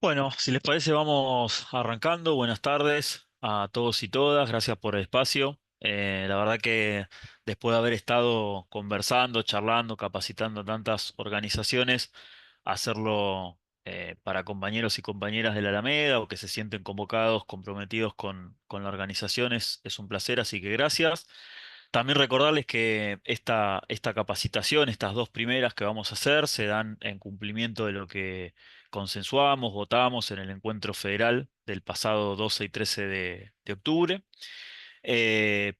Bueno, si les parece, vamos arrancando. Buenas tardes a todos y todas. Gracias por el espacio. La verdad que después de haber estado conversando, charlando, capacitando a tantas organizaciones, hacerlo para compañeros y compañeras de la Alameda o que se sienten convocados, comprometidos con la organización es un placer, así que gracias. También recordarles que esta capacitación, estas dos primeras que vamos a hacer, se dan en cumplimiento de lo que consensuamos, votamos en el encuentro federal del pasado 12 y 13 de octubre.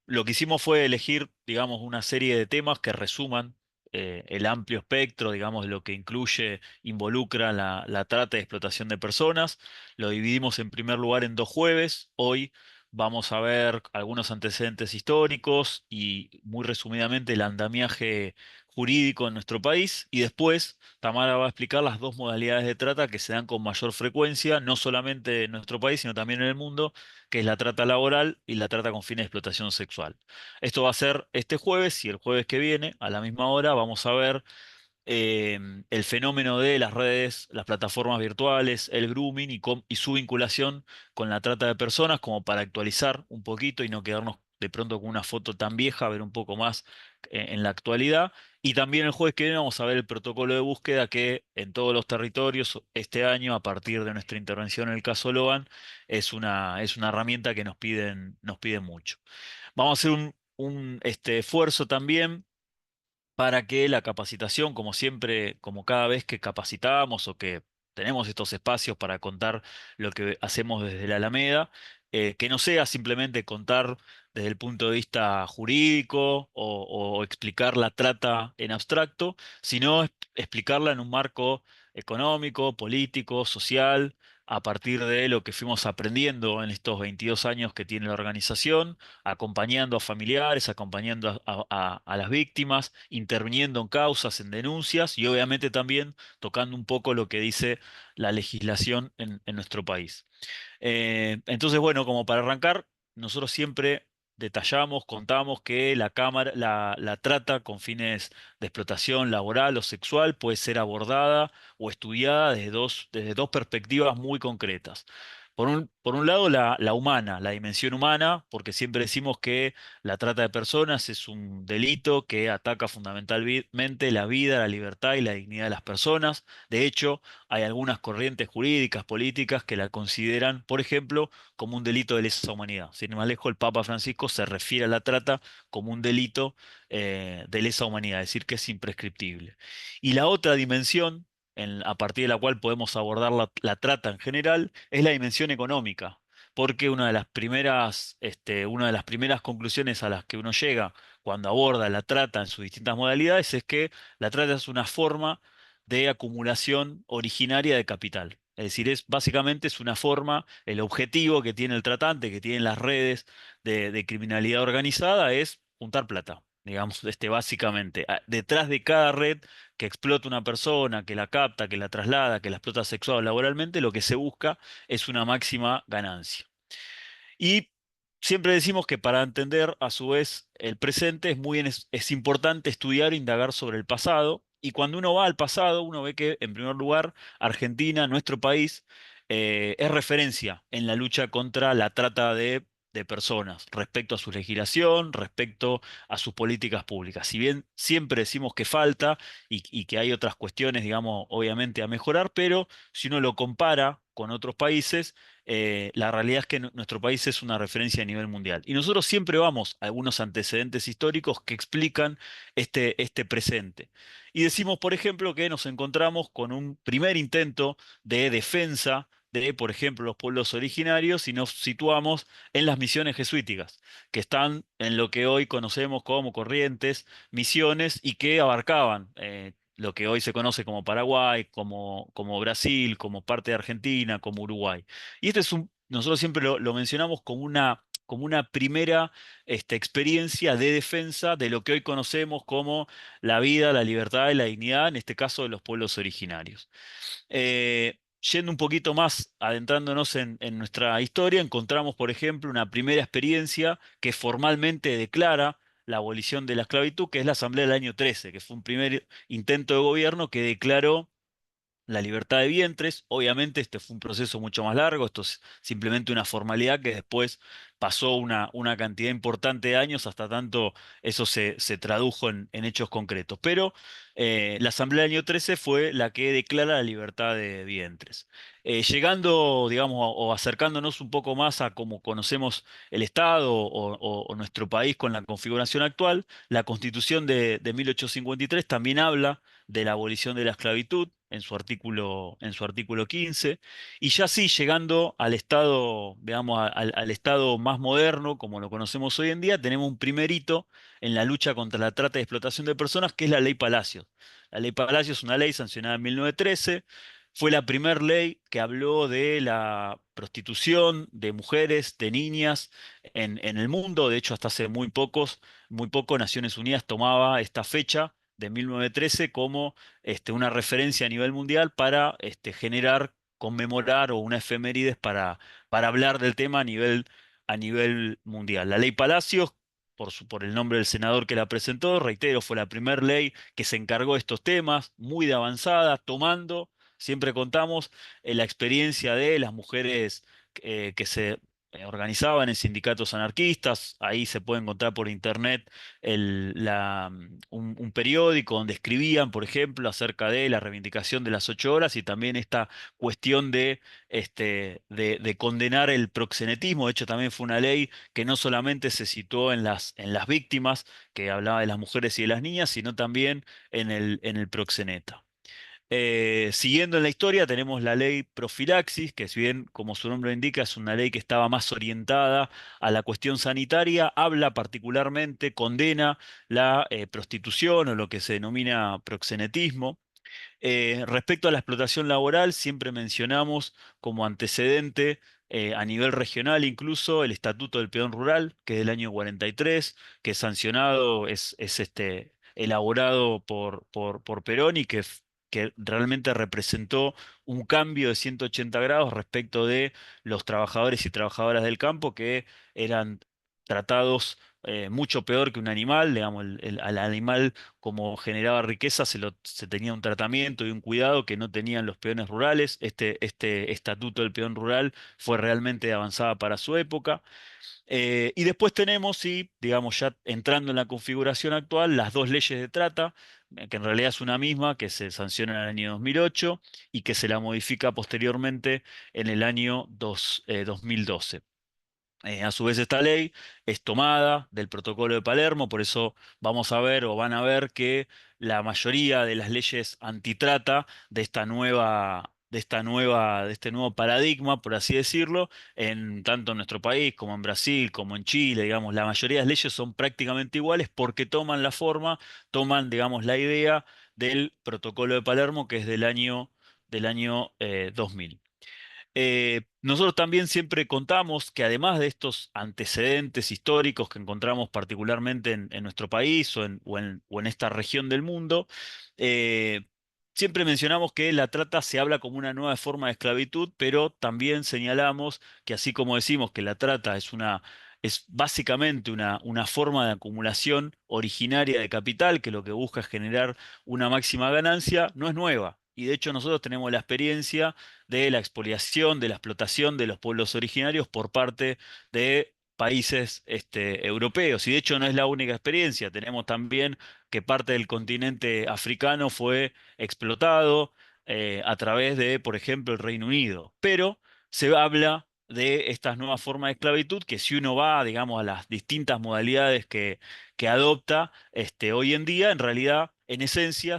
Lo que hicimos fue elegir, digamos, una serie de temas que resuman el amplio espectro, digamos, de lo que incluye, involucra la trata y explotación de personas. Lo dividimos en primer lugar en dos jueves. Hoy vamos a ver algunos antecedentes históricos y, muy resumidamente, el andamiaje jurídico en nuestro país. Y después Tamara va a explicar las dos modalidades de trata que se dan con mayor frecuencia, no solamente en nuestro país, sino también en el mundo, que es la trata laboral y la trata con fines de explotación sexual. Esto va a ser este jueves, y el jueves que viene, a la misma hora, vamos a ver eh, el fenómeno de las redes, las plataformas virtuales, el grooming y su vinculación con la trata de personas, como para actualizar un poquito y no quedarnos de pronto con una foto tan vieja, ver un poco más en la actualidad. Y también el jueves que viene vamos a ver el protocolo de búsqueda que en todos los territorios este año, a partir de nuestra intervención en el caso Logan, es una herramienta que nos piden mucho. Vamos a hacer un esfuerzo también para que la capacitación, como siempre, como cada vez que capacitamos o que tenemos estos espacios para contar lo que hacemos desde la Alameda, que no sea simplemente contar desde el punto de vista jurídico o explicar la trata en abstracto, sino explicarla en un marco económico, político, social, a partir de lo que fuimos aprendiendo en estos 22 años que tiene la organización, acompañando a familiares, acompañando a las víctimas, interviniendo en causas, en denuncias y obviamente también tocando un poco lo que dice la legislación en nuestro país. Entonces, bueno, como para arrancar, nosotros siempre detallamos, contamos que la trata con fines de explotación laboral o sexual puede ser abordada o estudiada desde dos perspectivas muy concretas. Por un lado, la humana, la dimensión humana, porque siempre decimos que la trata de personas es un delito que ataca fundamentalmente la vida, la libertad y la dignidad de las personas. De hecho, hay algunas corrientes jurídicas, políticas, que la consideran, por ejemplo, como un delito de lesa humanidad. Sin ir más lejos, el Papa Francisco se refiere a la trata como un delito de lesa humanidad, es decir, que es imprescriptible. Y la otra dimensión, a partir de la cual podemos abordar la trata en general, es la dimensión económica. Porque una de las primeras conclusiones a las que uno llega cuando aborda la trata en sus distintas modalidades es que la trata es una forma de acumulación originaria de capital. Es decir, básicamente es una forma, el objetivo que tiene el tratante, que tienen las redes de criminalidad organizada, es juntar plata. Digamos, básicamente, detrás de cada red que explota una persona, que la capta, que la traslada, que la explota sexual o laboralmente, lo que se busca es una máxima ganancia. Y siempre decimos que para entender a su vez el presente es importante estudiar e indagar sobre el pasado. Y cuando uno va al pasado, uno ve que, en primer lugar, Argentina, nuestro país, es referencia en la lucha contra la trata de personas, respecto a su legislación, respecto a sus políticas públicas. Si bien siempre decimos que falta y que hay otras cuestiones, digamos, obviamente a mejorar, pero si uno lo compara con otros países, la realidad es que nuestro país es una referencia a nivel mundial. Y nosotros siempre vamos a algunos antecedentes históricos que explican este presente. Y decimos, por ejemplo, que nos encontramos con un primer intento de defensa de, por ejemplo, los pueblos originarios y nos situamos en las misiones jesuíticas, que están en lo que hoy conocemos como Corrientes, misiones y que abarcaban lo que hoy se conoce como Paraguay, como Brasil, como parte de Argentina, como Uruguay. Y nosotros siempre lo mencionamos como una primera experiencia de defensa de lo que hoy conocemos como la vida, la libertad y la dignidad, en este caso de los pueblos originarios. Yendo un poquito más, adentrándonos en nuestra historia, encontramos, por ejemplo, una primera experiencia que formalmente declara la abolición de la esclavitud, que es la Asamblea del año 13, que fue un primer intento de gobierno que declaró la libertad de vientres. Obviamente este fue un proceso mucho más largo, esto es simplemente una formalidad que después pasó una cantidad importante de años hasta tanto eso se tradujo en hechos concretos. Pero la Asamblea del año 13 fue la que declara la libertad de vientres. Llegando, digamos, o acercándonos un poco más a cómo conocemos el Estado o nuestro país con la configuración actual, la Constitución de 1853 también habla de la abolición de la esclavitud en su artículo 15, y ya sí, llegando al Estado, digamos, al Estado más moderno, como lo conocemos hoy en día, tenemos un primer hito en la lucha contra la trata y explotación de personas, que es la Ley Palacios. La Ley Palacios es una ley sancionada en 1913. Fue la primera ley que habló de la prostitución de mujeres, de niñas en el mundo. De hecho, hasta hace muy poco, Naciones Unidas tomaba esta fecha de 1913 como una referencia a nivel mundial para generar, conmemorar o una efemérides para hablar del tema a nivel mundial. La ley Palacios, por el nombre del senador que la presentó, reitero, fue la primera ley que se encargó de estos temas, muy de avanzada, tomando, siempre contamos, la experiencia de las mujeres que se organizaban en sindicatos anarquistas. Ahí se puede encontrar por internet un periódico donde escribían, por ejemplo, acerca de la reivindicación de las 8 horas y también esta cuestión de condenar el proxenetismo. De hecho, también fue una ley que no solamente se situó en las víctimas, que hablaba de las mujeres y de las niñas, sino también en el proxeneta. Siguiendo en la historia, tenemos la ley profilaxis, que si bien, como su nombre indica, es una ley que estaba más orientada a la cuestión sanitaria, habla particularmente, condena la prostitución o lo que se denomina proxenetismo. Respecto a la explotación laboral, siempre mencionamos como antecedente, a nivel regional incluso, el Estatuto del Peón Rural, que es del año 43, que es sancionado, elaborado por Perón y que realmente representó un cambio de 180 grados respecto de los trabajadores y trabajadoras del campo que eran tratados mucho peor que un animal. Digamos, al animal, como generaba riqueza, se tenía un tratamiento y un cuidado que no tenían los peones rurales. Este estatuto del peón rural fue realmente de avanzada para su época. Y después tenemos, sí, digamos, ya entrando en la configuración actual, las dos leyes de trata, que en realidad es una misma, que se sanciona en el año 2008 y que se la modifica posteriormente en el año 2012. A su vez, esta ley es tomada del Protocolo de Palermo. Por eso vamos a ver o van a ver que la mayoría de las leyes antitrata de este nuevo paradigma, por así decirlo, tanto en nuestro país como en Brasil, como en Chile, digamos, la mayoría de las leyes son prácticamente iguales porque toman, digamos, la idea del Protocolo de Palermo, que es del año 2000. Nosotros también siempre contamos que además de estos antecedentes históricos que encontramos particularmente en nuestro país o en esta región del mundo, eh, siempre mencionamos que la trata se habla como una nueva forma de esclavitud, pero también señalamos que así como decimos que la trata es básicamente una forma de acumulación originaria de capital, que lo que busca es generar una máxima ganancia, no es nueva. Y de hecho nosotros tenemos la experiencia de la expoliación, de la explotación de los pueblos originarios por parte de países europeos. Y de hecho no es la única experiencia. Tenemos también que parte del continente africano fue explotado a través de, por ejemplo, el Reino Unido. Pero se habla de estas nuevas formas de esclavitud que, si uno va, digamos, a las distintas modalidades que adopta hoy en día, en realidad, en esencia,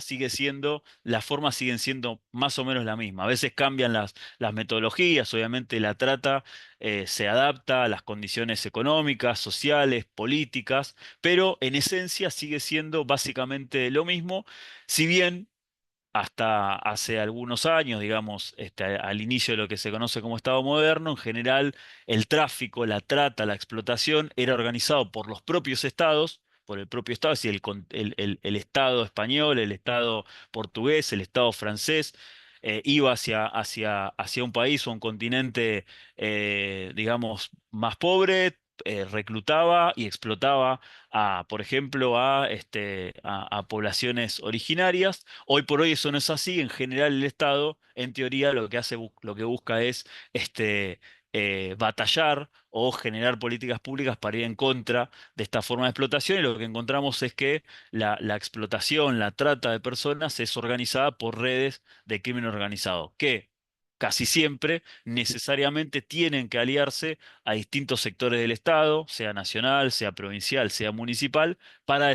las formas siguen siendo más o menos la misma. A veces cambian las metodologías. Obviamente la trata se adapta a las condiciones económicas, sociales, políticas, pero en esencia sigue siendo básicamente lo mismo, si bien hasta hace algunos años, digamos, al inicio de lo que se conoce como Estado moderno, en general el tráfico, la trata, la explotación era organizado por los propios estados, por el propio Estado, es decir, el Estado español, el Estado portugués, el Estado francés. Iba hacia un país o un continente, digamos, más pobre, reclutaba y explotaba por ejemplo, a poblaciones originarias. Hoy por hoy eso no es así. En general, el Estado, en teoría, lo que hace, lo que busca es batallar o generar políticas públicas para ir en contra de esta forma de explotación. Y lo que encontramos es que la explotación, la trata de personas es organizada por redes de crimen organizado, que casi siempre necesariamente tienen que aliarse a distintos sectores del Estado, sea nacional, sea provincial, sea municipal, para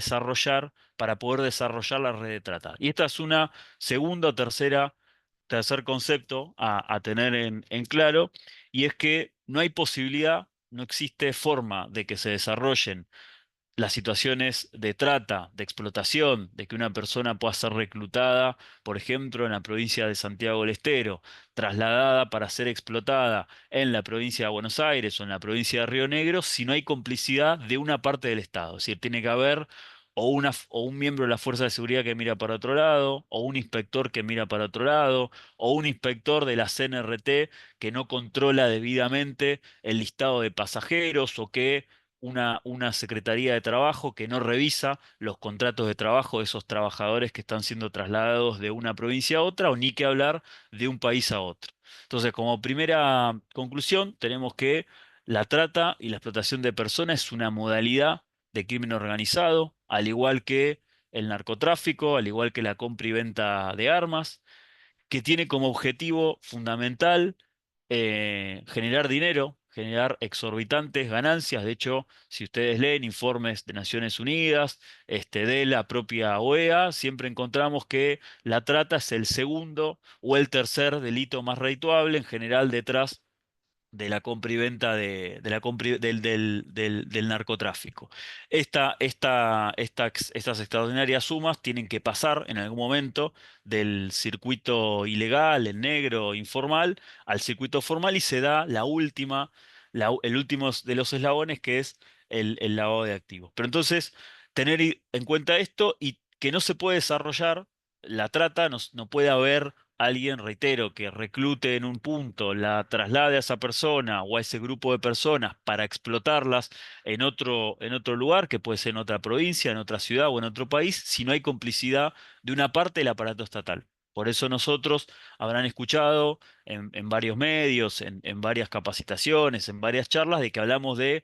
para poder desarrollar la red de trata. Y esta es una segunda o tercer concepto a tener en claro, y es que no hay posibilidad, no existe forma de que se desarrollen las situaciones de trata, de explotación, de que una persona pueda ser reclutada, por ejemplo, en la provincia de Santiago del Estero, trasladada para ser explotada en la provincia de Buenos Aires o en la provincia de Río Negro, si no hay complicidad de una parte del Estado. Es decir, tiene que haber o un miembro de la Fuerza de Seguridad que mira para otro lado, o un inspector que mira para otro lado, o un inspector de la CNRT que no controla debidamente el listado de pasajeros o que una secretaría de trabajo que no revisa los contratos de trabajo de esos trabajadores que están siendo trasladados de una provincia a otra, o ni que hablar de un país a otro. Entonces, como primera conclusión, tenemos que la trata y la explotación de personas es una modalidad de crimen organizado, al igual que el narcotráfico, al igual que la compra y venta de armas, que tiene como objetivo fundamental generar dinero, generar exorbitantes ganancias. De hecho, si ustedes leen informes de Naciones Unidas, de la propia OEA, siempre encontramos que la trata es el segundo o el tercer delito más redituable, en general detrás de la compra y venta de la compra del narcotráfico. Estas extraordinarias sumas tienen que pasar en algún momento del circuito ilegal, el negro, informal, al circuito formal y se da el último de los eslabones que es el lavado de activos. Pero entonces, tener en cuenta esto y que no se puede desarrollar la trata, no puede haber alguien, reitero, que reclute en un punto, la traslade a esa persona o a ese grupo de personas para explotarlas en otro lugar, que puede ser en otra provincia, en otra ciudad o en otro país, si no hay complicidad de una parte del aparato estatal. Por eso nosotros habrán escuchado en varios medios, en varias capacitaciones, en varias charlas, de que hablamos del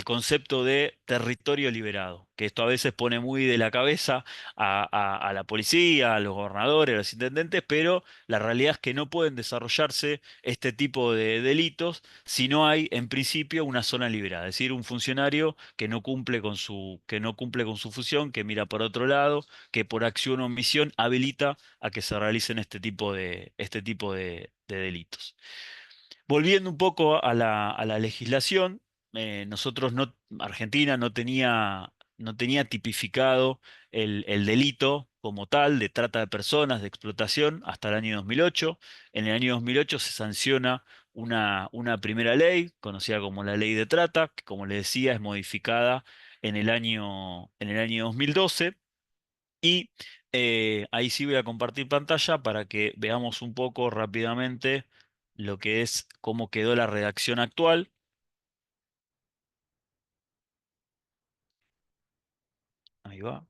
concepto de territorio liberado, que esto a veces pone muy de la cabeza a la policía, a los gobernadores, a los intendentes, pero la realidad es que no pueden desarrollarse este tipo de delitos si no hay, en principio, una zona liberada, es decir, un funcionario que no cumple con su función, que mira por otro lado, que por acción o omisión habilita a que se realicen este tipo de delitos. Volviendo un poco a la legislación, nosotros no, Argentina no tenía tipificado el delito como tal de trata de personas, de explotación, hasta el año 2008. En el año 2008 se sanciona una primera ley, conocida como la Ley de Trata, que como le decía es modificada en el año 2012. Y ahí sí voy a compartir pantalla para que veamos un poco rápidamente lo que es cómo quedó la redacción actual. Ahí va.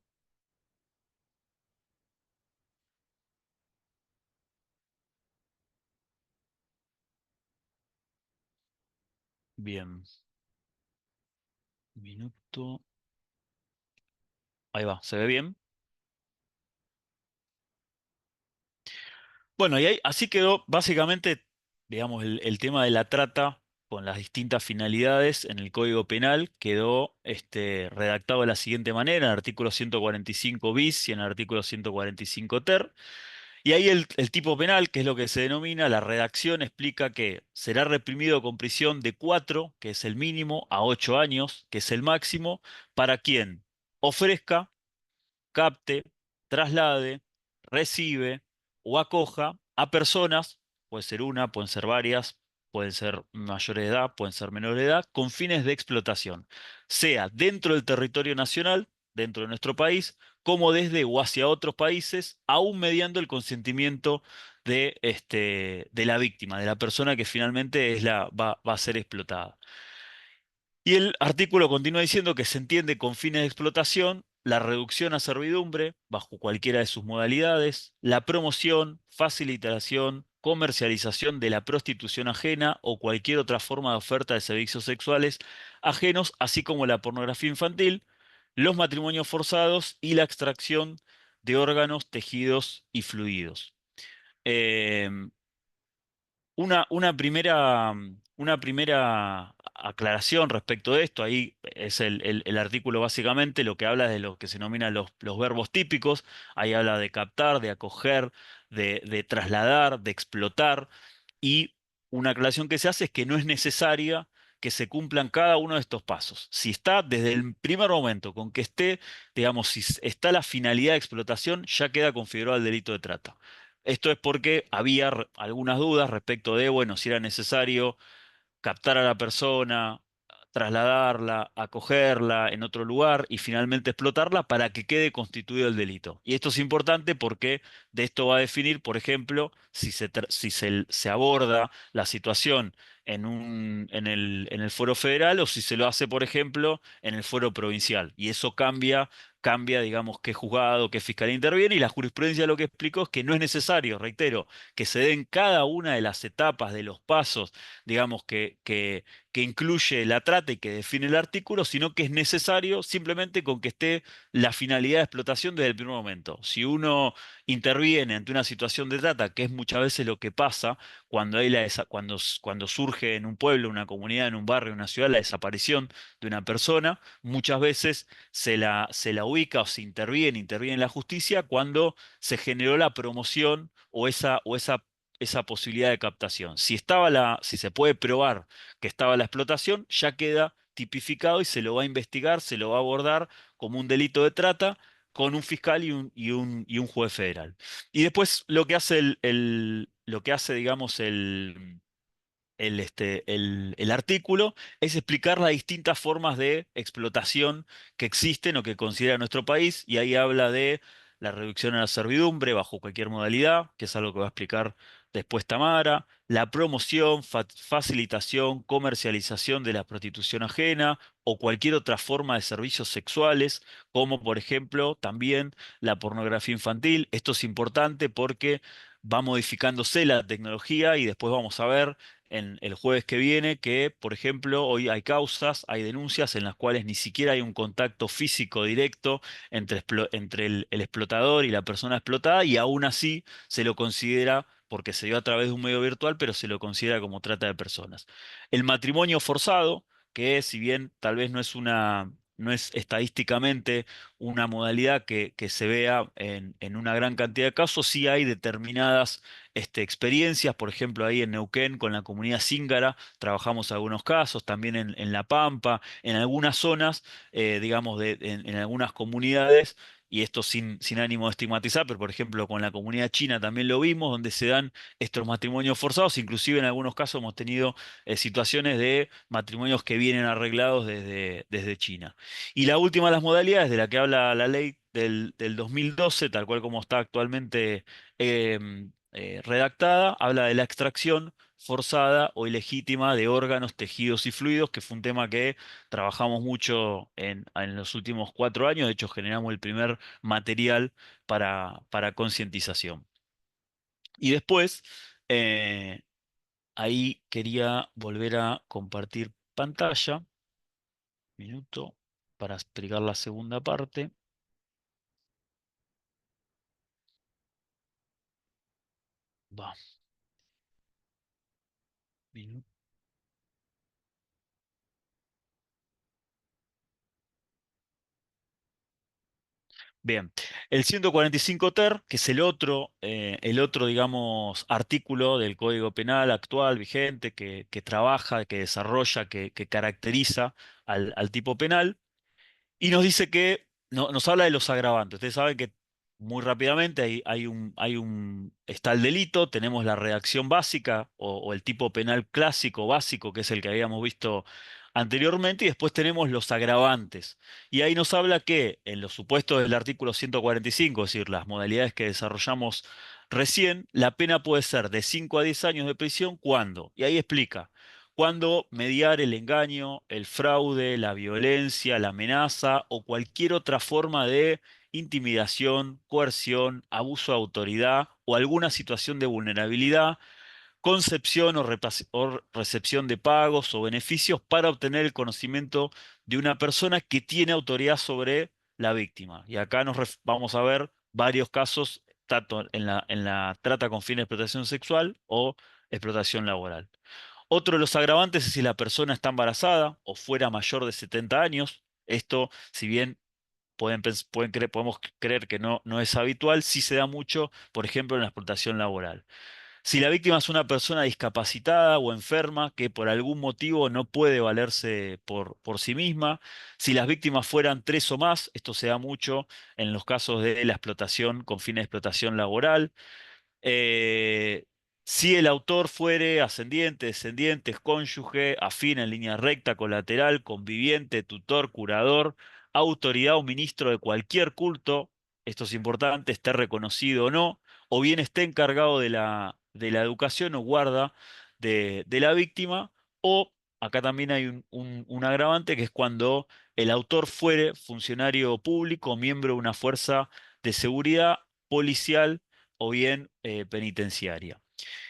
Bien. Minuto. Ahí va. ¿Se ve bien? Bueno, así quedó básicamente, digamos, el tema de la trata con las distintas finalidades en el Código Penal quedó redactado de la siguiente manera, en el artículo 145 bis y en el artículo 145 ter. Y ahí el tipo penal, que es lo que se denomina, la redacción explica que será reprimido con prisión de 4, que es el mínimo, a 8 años, que es el máximo, para quien ofrezca, capte, traslade, recibe o acoja a personas, puede ser una, pueden ser varias, pueden ser mayores de edad, pueden ser menores de edad, con fines de explotación, sea dentro del territorio nacional, dentro de nuestro país, como desde o hacia otros países, aún mediando el consentimiento de la víctima, de la persona que finalmente va a ser explotada. Y el artículo continúa diciendo que se entiende con fines de explotación la reducción a servidumbre, bajo cualquiera de sus modalidades, la promoción, facilitación, comercialización de la prostitución ajena o cualquier otra forma de oferta de servicios sexuales ajenos, así como la pornografía infantil, los matrimonios forzados y la extracción de órganos, tejidos y fluidos. Em, una primera aclaración respecto de esto, ahí es el artículo básicamente lo que habla de lo que se denominan los verbos típicos, ahí habla de captar, de acoger, de trasladar, de explotar, y una aclaración que se hace es que no es necesaria que se cumplan cada uno de estos pasos. Si está desde el primer momento con que esté, digamos, si está la finalidad de explotación, ya queda configurado el delito de trata. Esto es porque había algunas dudas respecto de, bueno, si era necesario captar a la persona, trasladarla, acogerla en otro lugar y finalmente explotarla para que quede constituido el delito. Y esto es importante porque de esto va a definir, por ejemplo, si se aborda la situación en el fuero federal o si se lo hace, por ejemplo, en el fuero provincial. Y eso cambia, digamos, qué juzgado, qué fiscal interviene, y la jurisprudencia lo que explicó es que no es necesario, reitero, que se den cada una de las etapas de los pasos, digamos, que incluye la trata y que define el artículo, sino que es necesario simplemente con que esté la finalidad de explotación desde el primer momento. Si uno interviene ante una situación de trata, que es muchas veces lo que pasa cuando cuando surge en un pueblo, una comunidad, en un barrio, en una ciudad, la desaparición de una persona, muchas veces se la ubica o se interviene en la justicia cuando se generó la promoción o esa posibilidad de captación. Si se puede probar que estaba la explotación, ya queda tipificado y se lo va a investigar, se lo va a abordar como un delito de trata con un fiscal y un juez federal. Y después lo que hace lo que hace, digamos, el artículo es explicar las distintas formas de explotación que existen o que considera nuestro país, y ahí habla de la reducción a la servidumbre bajo cualquier modalidad, que es algo que va a explicar después Tamara, la promoción, facilitación, comercialización de la prostitución ajena o cualquier otra forma de servicios sexuales, como por ejemplo también la pornografía infantil. Esto es importante porque va modificándose la tecnología y después vamos a ver en el jueves que viene que, por ejemplo, hoy hay causas, hay denuncias en las cuales ni siquiera hay un contacto físico directo entre el explotador y la persona explotada, y aún así se lo considera, porque se dio a través de un medio virtual, pero se lo considera como trata de personas. El matrimonio forzado, que si bien tal vez no es estadísticamente una modalidad que se vea en una gran cantidad de casos, sí hay determinadas experiencias. Por ejemplo, ahí en Neuquén con la comunidad cíngara trabajamos algunos casos, también en La Pampa, en algunas zonas, digamos, en algunas comunidades. Y esto sin ánimo de estigmatizar, pero por ejemplo con la comunidad china también lo vimos, donde se dan estos matrimonios forzados. Inclusive en algunos casos hemos tenido situaciones de matrimonios que vienen arreglados desde China. Y la última de las modalidades de la que habla la ley del 2012, tal cual como está actualmente redactada, habla de la extracción forzada o ilegítima de órganos, tejidos y fluidos, que fue un tema que trabajamos mucho en los últimos 4 años. De hecho, generamos el primer material para concientización. Y después, eh, ahí quería volver a compartir pantalla, minuto, para explicar la segunda parte. Va, minuto. Bien, el 145 ter, que es el otro, digamos, artículo del Código Penal actual, vigente, que trabaja, que desarrolla, que caracteriza al tipo penal. Y nos dice que, nos habla de los agravantes. Ustedes saben que muy rápidamente está el delito, tenemos la redacción básica o el tipo penal clásico básico, que es el que habíamos visto anteriormente, y después tenemos los agravantes. Y ahí nos habla que en los supuestos del artículo 145, es decir, las modalidades que desarrollamos recién, la pena puede ser de 5 a 10 años de prisión. ¿Cuándo? Y ahí explica. cuando mediar el engaño, el fraude, la violencia, la amenaza o cualquier otra forma de intimidación, coerción, abuso de autoridad o alguna situación de vulnerabilidad, concepción o recepción de pagos o beneficios para obtener el conocimiento de una persona que tiene autoridad sobre la víctima. Y acá vamos a ver varios casos, tanto en la trata con fines de explotación sexual o explotación laboral. Otro de los agravantes es si la persona está embarazada o fuera mayor de 70 años. Esto, si bien podemos creer que no es habitual, sí se da mucho, por ejemplo, en la explotación laboral. Si la víctima es una persona discapacitada o enferma que por algún motivo no puede valerse por sí misma, si las víctimas fueran tres o más, esto se da mucho en los casos de la explotación con fines de explotación laboral. Eh, si el autor fuere ascendiente, descendiente, cónyuge, afín en línea recta, colateral, conviviente, tutor, curador, autoridad o ministro de cualquier culto, esto es importante, esté reconocido o no, o bien esté encargado de la educación o guarda de la víctima, o acá también hay un agravante que es cuando el autor fuere funcionario público, miembro de una fuerza de seguridad policial o bien penitenciaria.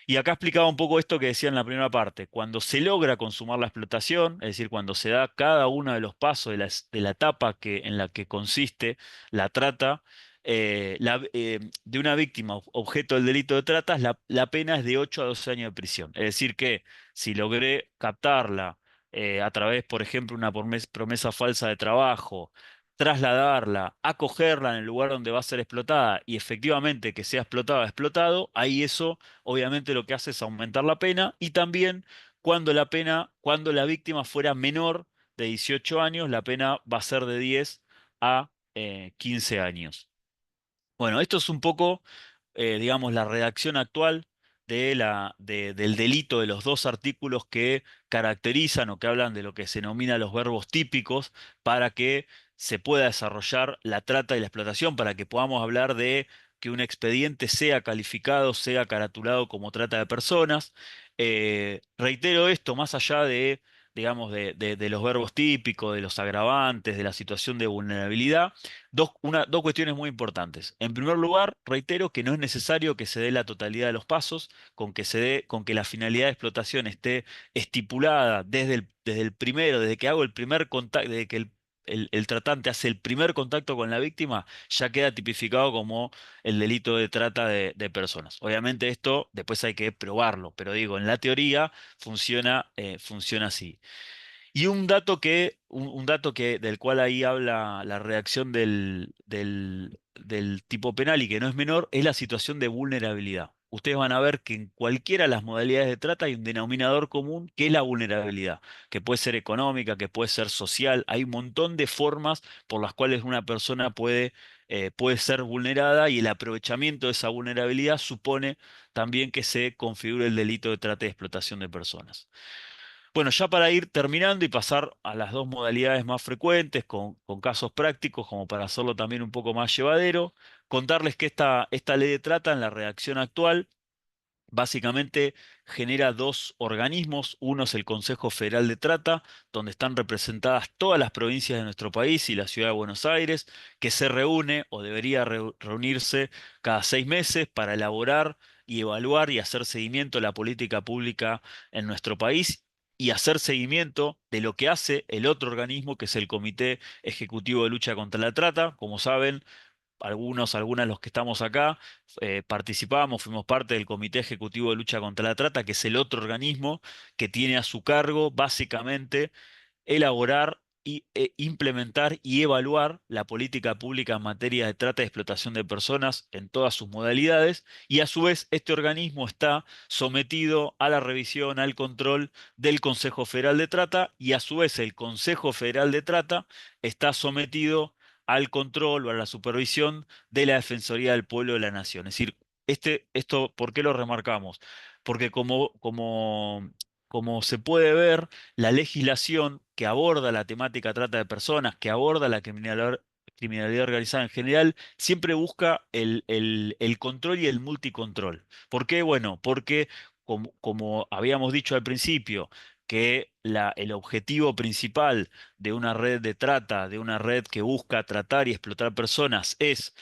Y acá explicaba un poco esto que decía en la primera parte. Cuando se logra consumar la explotación, es decir, cuando se da cada uno de los pasos de la etapa en la que consiste la trata de una víctima objeto del delito de trata, la pena es de 8 a 12 años de prisión. Es decir, que si logré captarla a través, por ejemplo, una promesa falsa de trabajo, trasladarla, acogerla en el lugar donde va a ser explotada y efectivamente que sea explotada o explotado, ahí eso obviamente lo que hace es aumentar la pena y también cuando la víctima fuera menor de 18 años, la pena va a ser de 10 a 15 años. Bueno, esto es un poco, digamos, la redacción actual del delito de los dos artículos que caracterizan o que hablan de lo que se denomina los verbos típicos para que se pueda desarrollar la trata y la explotación, para que podamos hablar de que un expediente sea calificado, sea caratulado como trata de personas. Reitero esto, más allá de, digamos, de los verbos típicos, de los agravantes, de la situación de vulnerabilidad. Dos cuestiones muy importantes. En primer lugar, reitero que no es necesario que se dé la totalidad de los pasos, con que la finalidad de explotación esté estipulada desde el primero, desde que hago el primer contacto, desde que el tratante hace el primer contacto con la víctima, ya queda tipificado como el delito de trata de personas. Obviamente esto después hay que probarlo, pero digo, en la teoría funciona así. Y un dato del cual ahí habla la redacción del tipo penal y que no es menor, es la situación de vulnerabilidad. Ustedes van a ver que en cualquiera de las modalidades de trata hay un denominador común que es la vulnerabilidad, que puede ser económica, que puede ser social. Hay un montón de formas por las cuales una persona puede ser vulnerada y el aprovechamiento de esa vulnerabilidad supone también que se configure el delito de trata y explotación de personas. Bueno, ya para ir terminando y pasar a las dos modalidades más frecuentes, con casos prácticos, como para hacerlo también un poco más llevadero, contarles que esta ley de trata en la redacción actual básicamente genera dos organismos. Uno es el Consejo Federal de Trata, donde están representadas todas las provincias de nuestro país y la ciudad de Buenos Aires, que se reúne o debería reunirse cada 6 meses para elaborar y evaluar y hacer seguimiento de la política pública en nuestro país y hacer seguimiento de lo que hace el otro organismo, que es el Comité Ejecutivo de Lucha contra la Trata. Como saben, algunas de los que estamos acá, participamos, fuimos parte del Comité Ejecutivo de Lucha contra la Trata, que es el otro organismo que tiene a su cargo básicamente elaborar implementar y evaluar la política pública en materia de trata y explotación de personas en todas sus modalidades, y a su vez este organismo está sometido a la revisión, al control del Consejo Federal de Trata, y a su vez el Consejo Federal de Trata está sometido al control o a la supervisión de la Defensoría del Pueblo de la Nación. Es decir, esto, ¿por qué lo remarcamos? Porque como se puede ver, la legislación que aborda la temática trata de personas, que aborda la criminalidad organizada en general, siempre busca el control y el multicontrol. ¿Por qué? Bueno, porque como habíamos dicho al principio, que el objetivo principal de una red de trata, de una red que busca tratar y explotar personas, es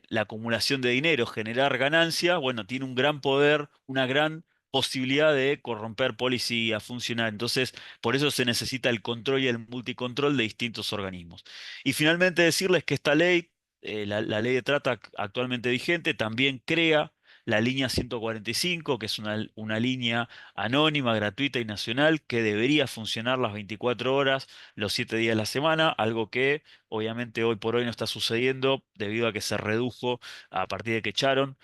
la acumulación de dinero, generar ganancia, bueno, tiene un gran poder, una gran posibilidad de corromper policía, funcionar. Entonces, por eso se necesita el control y el multicontrol de distintos organismos. Y finalmente decirles que esta ley, la ley de trata actualmente vigente, también crea la línea 145, que es una línea anónima, gratuita y nacional que debería funcionar las 24 horas, los 7 días de la semana, algo que obviamente hoy por hoy no está sucediendo debido a que se redujo a partir de que echaron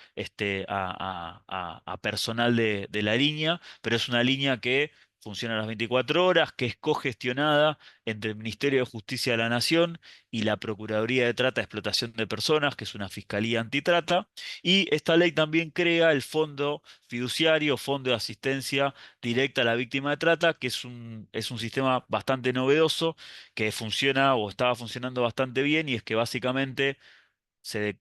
a personal de la línea, pero es una línea que funciona a las 24 horas, que es cogestionada entre el Ministerio de Justicia de la Nación y la Procuraduría de Trata y Explotación de Personas, que es una fiscalía antitrata, y esta ley también crea el Fondo Fiduciario, Fondo de Asistencia Directa a la Víctima de Trata, que es un sistema bastante novedoso, que funciona o estaba funcionando bastante bien, y es que básicamente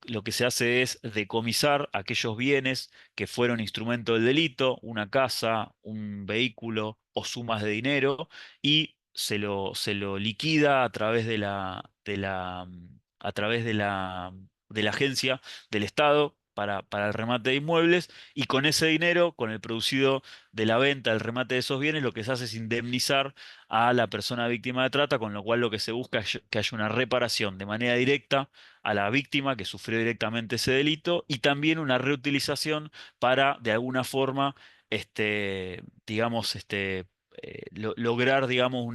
lo que se hace es decomisar aquellos bienes que fueron instrumento del delito, una casa, un vehículo o sumas de dinero, y se lo liquida a través de la agencia del Estado para el remate de inmuebles, y con ese dinero, con el producido de la venta, el remate de esos bienes, lo que se hace es indemnizar a la persona víctima de trata, con lo cual lo que se busca es que haya una reparación de manera directa a la víctima que sufrió directamente ese delito, y también una reutilización para, de alguna forma, digamos, lograr, digamos,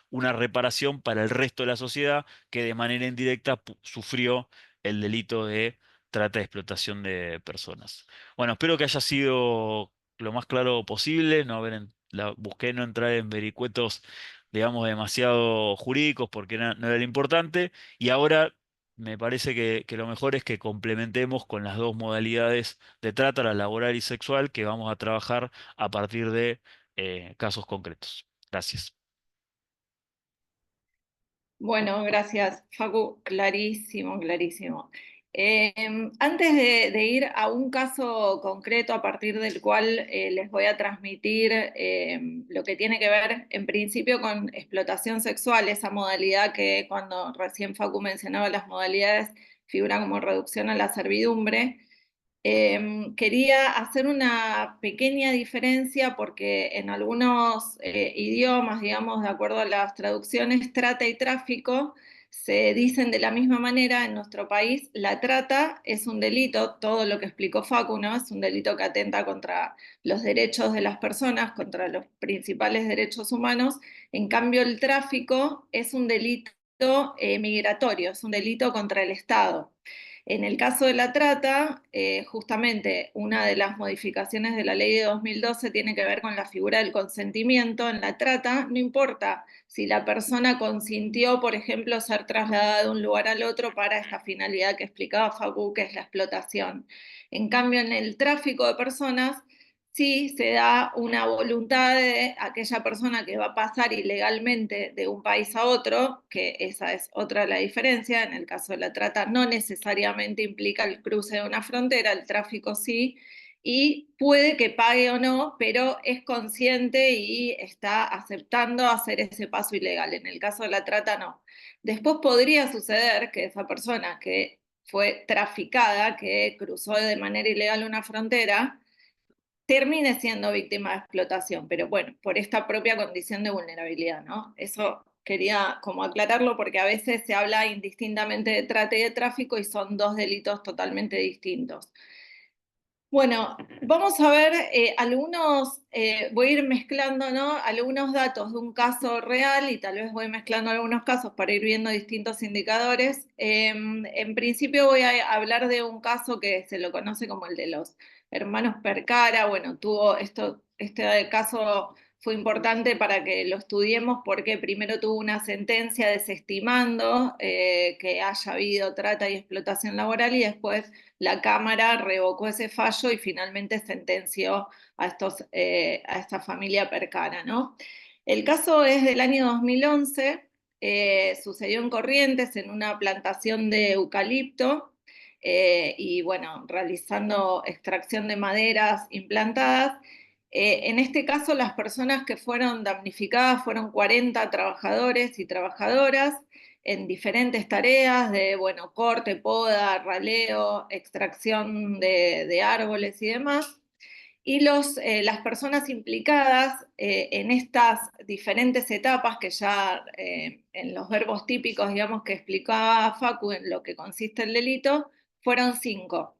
una reparación para el resto de la sociedad que de manera indirecta sufrió el delito de trata y explotación de personas. Bueno, espero que haya sido lo más claro posible, no haber busqué no entrar en vericuetos, digamos, demasiado jurídicos porque no era lo importante. Y ahora me parece que lo mejor es que complementemos con las dos modalidades de trata, la laboral y sexual, que vamos a trabajar a partir de casos concretos. Gracias. Bueno, gracias, Facu. Clarísimo, clarísimo. Antes de ir a un caso concreto a partir del cual les voy a transmitir lo que tiene que ver en principio con explotación sexual, esa modalidad que cuando recién Facu mencionaba las modalidades figura como reducción a la servidumbre. Quería hacer una pequeña diferencia porque en algunos idiomas, digamos, de acuerdo a las traducciones, trata y tráfico se dicen de la misma manera. En nuestro país, la trata es un delito, todo lo que explicó Facu, ¿no? Es un delito que atenta contra los derechos de las personas, contra los principales derechos humanos. En cambio, el tráfico es un delito migratorio, es un delito contra el Estado. En el caso de la trata, justamente una de las modificaciones de la ley de 2012 tiene que ver con la figura del consentimiento. En la trata no importa si la persona consintió, por ejemplo, ser trasladada de un lugar al otro para esta finalidad que explicaba Facu, que es la explotación. En cambio, en el tráfico de personas, sí se da una voluntad de aquella persona que va a pasar ilegalmente de un país a otro, que esa es otra de la diferencia. En el caso de la trata no necesariamente implica el cruce de una frontera, el tráfico sí, y puede que pague o no, pero es consciente y está aceptando hacer ese paso ilegal. En el caso de la trata no. Después podría suceder que esa persona que fue traficada, que cruzó de manera ilegal una frontera, termine siendo víctima de explotación, pero bueno, por esta propia condición de vulnerabilidad, ¿no? Eso quería como aclararlo porque a veces se habla indistintamente de trata y de tráfico y son dos delitos totalmente distintos. Bueno, vamos a ver voy a ir mezclando, ¿no? Algunos datos de un caso real y tal vez voy mezclando algunos casos para ir viendo distintos indicadores. En principio voy a hablar de un caso que se lo conoce como el de los hermanos Percara. Bueno, este caso fue importante para que lo estudiemos porque primero tuvo una sentencia desestimando que haya habido trata y explotación laboral, y después la Cámara revocó ese fallo y finalmente sentenció a esta familia Percara, ¿no? El caso es del año 2011, sucedió en Corrientes, en una plantación de eucalipto, y bueno, realizando extracción de maderas implantadas. En este caso, las personas que fueron damnificadas fueron 40 trabajadores y trabajadoras en diferentes tareas de, bueno, corte, poda, raleo, extracción de árboles y demás. Y las personas implicadas en estas diferentes etapas, que ya en los verbos típicos, digamos, que explicaba Facu en lo que consiste el delito, fueron 5.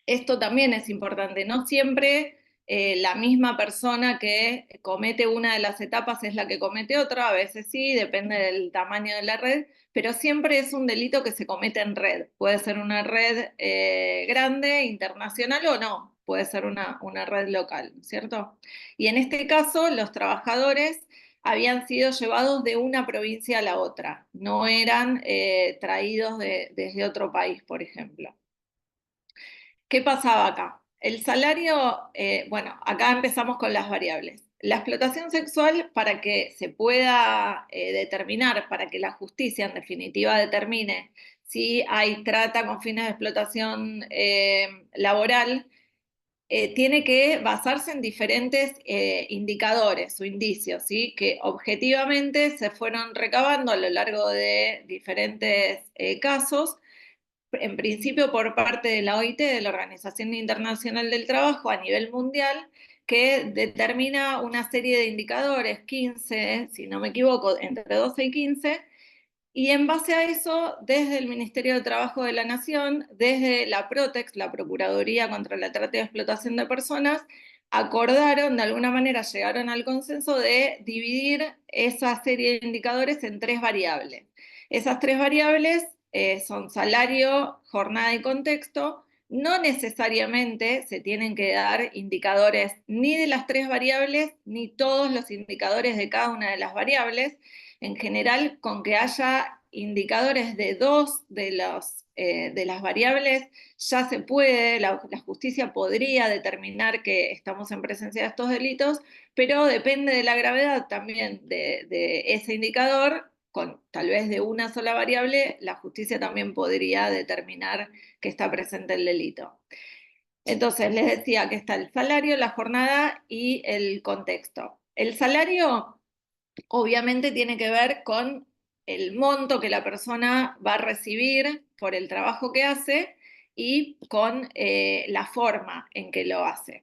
Esto también es importante, no siempre la misma persona que comete una de las etapas es la que comete otra, a veces sí, depende del tamaño de la red, pero siempre es un delito que se comete en red. Puede ser una red grande, internacional o no, puede ser una red local, ¿cierto? Y en este caso, los trabajadores habían sido llevados de una provincia a la otra, no eran traídos desde otro país, por ejemplo. ¿Qué pasaba acá? El salario, bueno, acá empezamos con las variables. La explotación sexual, para que se pueda determinar, para que la justicia en definitiva determine si hay trata con fines de explotación laboral, tiene que basarse en diferentes indicadores o indicios, ¿sí? Que objetivamente se fueron recabando a lo largo de diferentes casos, en principio por parte de la OIT, de la Organización Internacional del Trabajo a nivel mundial, que determina una serie de indicadores, 15, si no me equivoco, entre 12 y 15, y en base a eso, desde el Ministerio de Trabajo de la Nación, desde la PROTEX, la Procuraduría contra la Trata y Explotación de Personas, acordaron, de alguna manera llegaron al consenso de dividir esa serie de indicadores en 3 variables. Esas 3 variables son salario, jornada y contexto. No necesariamente se tienen que dar indicadores ni de las 3 variables, ni todos los indicadores de cada una de las variables. En general, con que haya indicadores de 2 de las variables, ya se puede, la justicia podría determinar que estamos en presencia de estos delitos, pero depende de la gravedad también de ese indicador. Con tal vez de una sola variable, la justicia también podría determinar que está presente el delito. Entonces, les decía que está el salario, la jornada y el contexto. El salario obviamente tiene que ver con el monto que la persona va a recibir por el trabajo que hace y con la forma en que lo hace.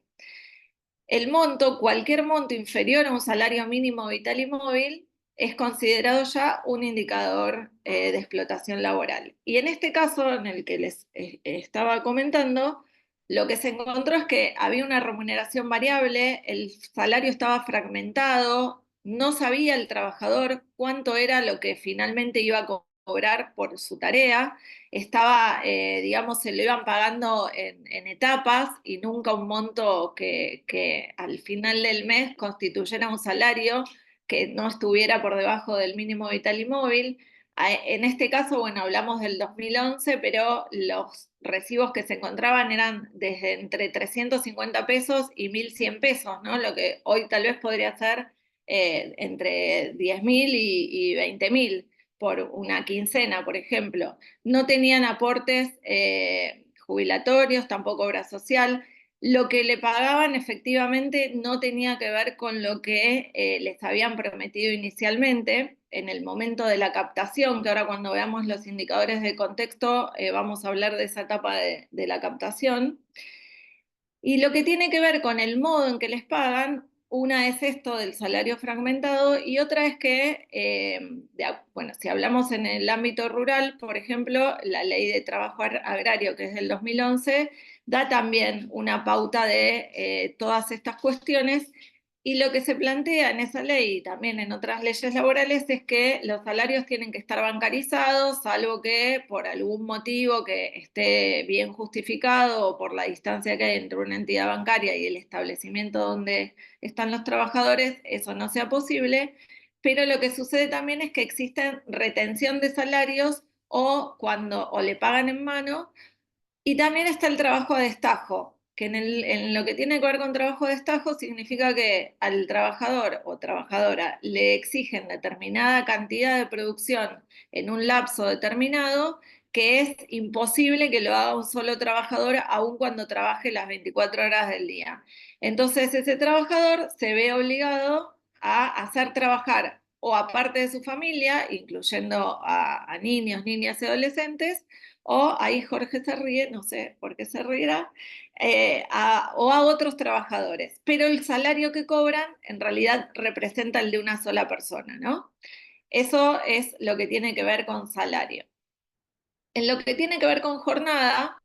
El monto, cualquier monto inferior a un salario mínimo vital y móvil, es considerado ya un indicador de explotación laboral. Y en este caso, en el que les estaba comentando, lo que se encontró es que había una remuneración variable, el salario estaba fragmentado, no sabía el trabajador cuánto era lo que finalmente iba a cobrar por su tarea, estaba, digamos, se lo iban pagando en etapas y nunca un monto que al final del mes constituyera un salario que no estuviera por debajo del mínimo vital y móvil. En este caso, bueno, hablamos del 2011, pero los recibos que se encontraban eran desde entre 350 pesos y 1.100 pesos, ¿no? Lo que hoy tal vez podría ser entre 10.000 y 20.000 por una quincena, por ejemplo. No tenían aportes jubilatorios, tampoco obra social. Lo que le pagaban efectivamente no tenía que ver con lo que les habían prometido inicialmente en el momento de la captación, que ahora cuando veamos los indicadores de contexto vamos a hablar de esa etapa de la captación. Y lo que tiene que ver con el modo en que les pagan, una es esto del salario fragmentado y otra es que, bueno, si hablamos en el ámbito rural, por ejemplo, la ley de trabajo agrario, que es del 2011, da también una pauta de todas estas cuestiones. Y lo que se plantea en esa ley y también en otras leyes laborales es que los salarios tienen que estar bancarizados, salvo que por algún motivo que esté bien justificado o por la distancia que hay entre una entidad bancaria y el establecimiento donde están los trabajadores, eso no sea posible. Pero lo que sucede también es que existen retención de salarios o cuando o le pagan en mano, y también está el trabajo a destajo, que en lo que tiene que ver con trabajo a destajo significa que al trabajador o trabajadora le exigen determinada cantidad de producción en un lapso determinado que es imposible que lo haga un solo trabajador, aun cuando trabaje las 24 horas del día. Entonces ese trabajador se ve obligado a hacer trabajar o a parte de su familia, incluyendo a niños, niñas y adolescentes, o ahí Jorge se ríe, no sé por qué se ríe, o a otros trabajadores. Pero el salario que cobran en realidad representa el de una sola persona, ¿no? Eso es lo que tiene que ver con salario. En lo que tiene que ver con jornada,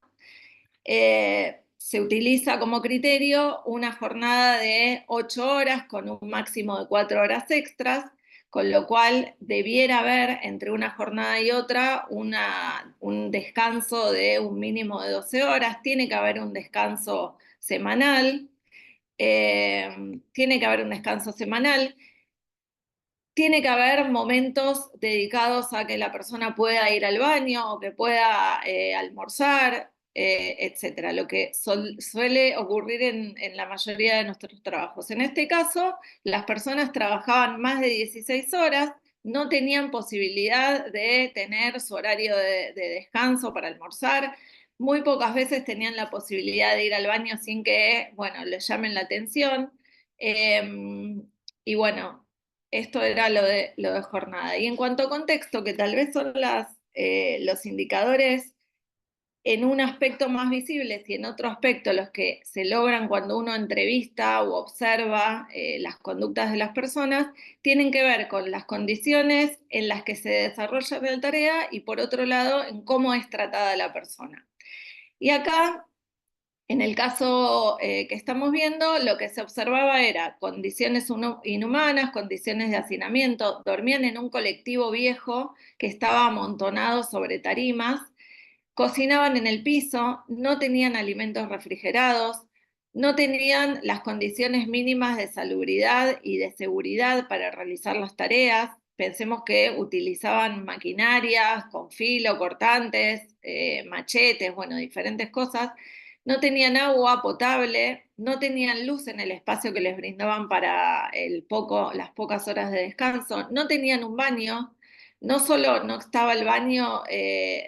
se utiliza como criterio una jornada de 8 horas con un máximo de 4 horas extras, con lo cual debiera haber entre una jornada y otra un descanso de un mínimo de 12 horas, tiene que haber un descanso semanal, tiene que haber un descanso semanal. Tiene que haber momentos dedicados a que la persona pueda ir al baño o que pueda almorzar, etcétera, lo que suele ocurrir en la mayoría de nuestros trabajos. En este caso, las personas trabajaban más de 16 horas, no tenían posibilidad de tener su horario de descanso para almorzar, muy pocas veces tenían la posibilidad de ir al baño sin que, bueno, les llamen la atención. Y bueno, esto era lo de jornada. Y en cuanto a contexto, que tal vez son los indicadores en un aspecto más visibles y en otro aspecto los que se logran cuando uno entrevista o observa las conductas de las personas, tienen que ver con las condiciones en las que se desarrolla la tarea y por otro lado en cómo es tratada la persona. Y acá en el caso que estamos viendo, lo que se observaba era condiciones inhumanas, condiciones de hacinamiento, dormían en un colectivo viejo que estaba amontonado sobre tarimas, cocinaban en el piso, no tenían alimentos refrigerados, no tenían las condiciones mínimas de salubridad y de seguridad para realizar las tareas. Pensemos que utilizaban maquinarias con filo, cortantes, machetes, bueno, diferentes cosas. No tenían agua potable, no tenían luz en el espacio que les brindaban para las pocas horas de descanso, no tenían un baño, no solo no estaba el baño,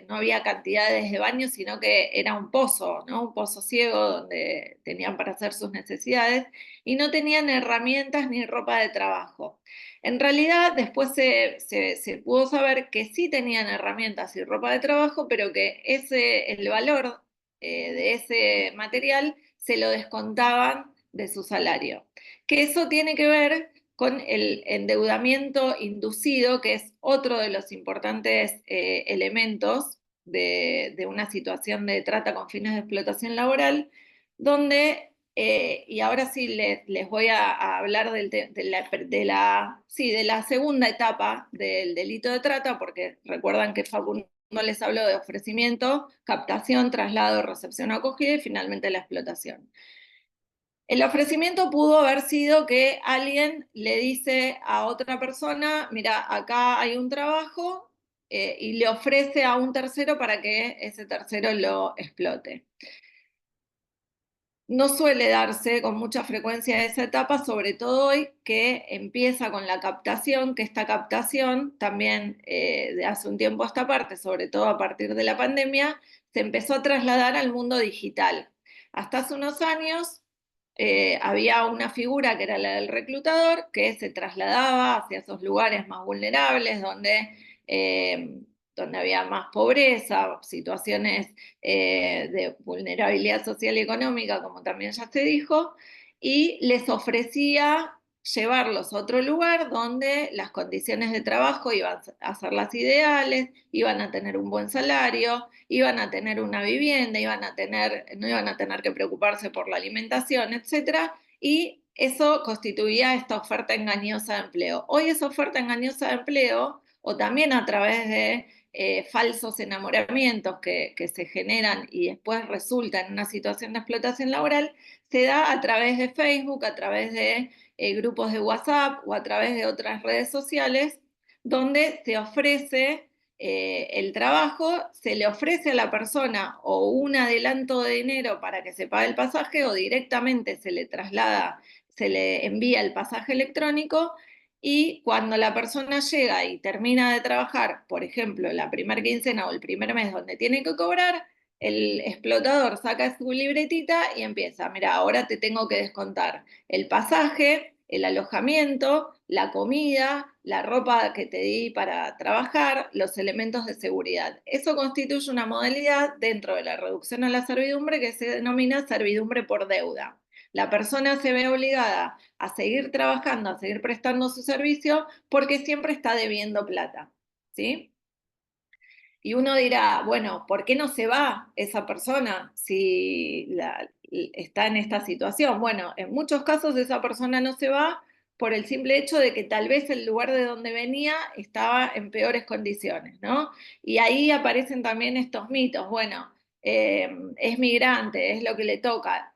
no había cantidades de baños, sino que era un pozo, ¿no? Un pozo ciego donde tenían para hacer sus necesidades y no tenían herramientas ni ropa de trabajo. En realidad, después se pudo saber que sí tenían herramientas y ropa de trabajo, pero que el valor de ese material se lo descontaban de su salario. Que eso tiene que ver con el endeudamiento inducido, que es otro de los importantes elementos de una situación de trata con fines de explotación laboral, donde, y ahora sí les voy a hablar de la segunda etapa del delito de trata, porque recuerdan que Facundo les habló de ofrecimiento, captación, traslado, recepción, acogida y finalmente la explotación. El ofrecimiento pudo haber sido que alguien le dice a otra persona, mira, acá hay un trabajo, y le ofrece a un tercero para que ese tercero lo explote. No suele darse con mucha frecuencia esa etapa, sobre todo hoy que empieza con la captación, que esta captación también de hace un tiempo a esta parte, sobre todo a partir de la pandemia, se empezó a trasladar al mundo digital. Hasta hace unos años había una figura que era la del reclutador, que se trasladaba hacia esos lugares más vulnerables donde había más pobreza, situaciones de vulnerabilidad social y económica, como también ya se dijo, y les ofrecía llevarlos a otro lugar donde las condiciones de trabajo iban a ser las ideales, iban a tener un buen salario, iban a tener una vivienda, no iban a tener que preocuparse por la alimentación, etcétera, y eso constituía esta oferta engañosa de empleo. Hoy esa oferta engañosa de empleo, o también a través de falsos enamoramientos que se generan y después resultan en una situación de explotación laboral, se da a través de Facebook, a través de grupos de WhatsApp o a través de otras redes sociales, donde se ofrece el trabajo, se le ofrece a la persona o un adelanto de dinero para que se pague el pasaje o directamente se le traslada, se le envía el pasaje electrónico Y cuando la persona llega y termina de trabajar, por ejemplo, la primera quincena o el primer mes donde tiene que cobrar, el explotador saca su libretita y empieza, mira, ahora te tengo que descontar el pasaje, el alojamiento, la comida, la ropa que te di para trabajar, los elementos de seguridad. Eso constituye una modalidad dentro de la reducción a la servidumbre que se denomina servidumbre por deuda. La persona se ve obligada a seguir trabajando, a seguir prestando su servicio, porque siempre está debiendo plata, ¿sí? Y uno dirá, bueno, ¿por qué no se va esa persona si está en esta situación? Bueno, en muchos casos esa persona no se va por el simple hecho de que tal vez el lugar de donde venía estaba en peores condiciones, ¿no? Y ahí aparecen también estos mitos, bueno, es migrante, es lo que le toca,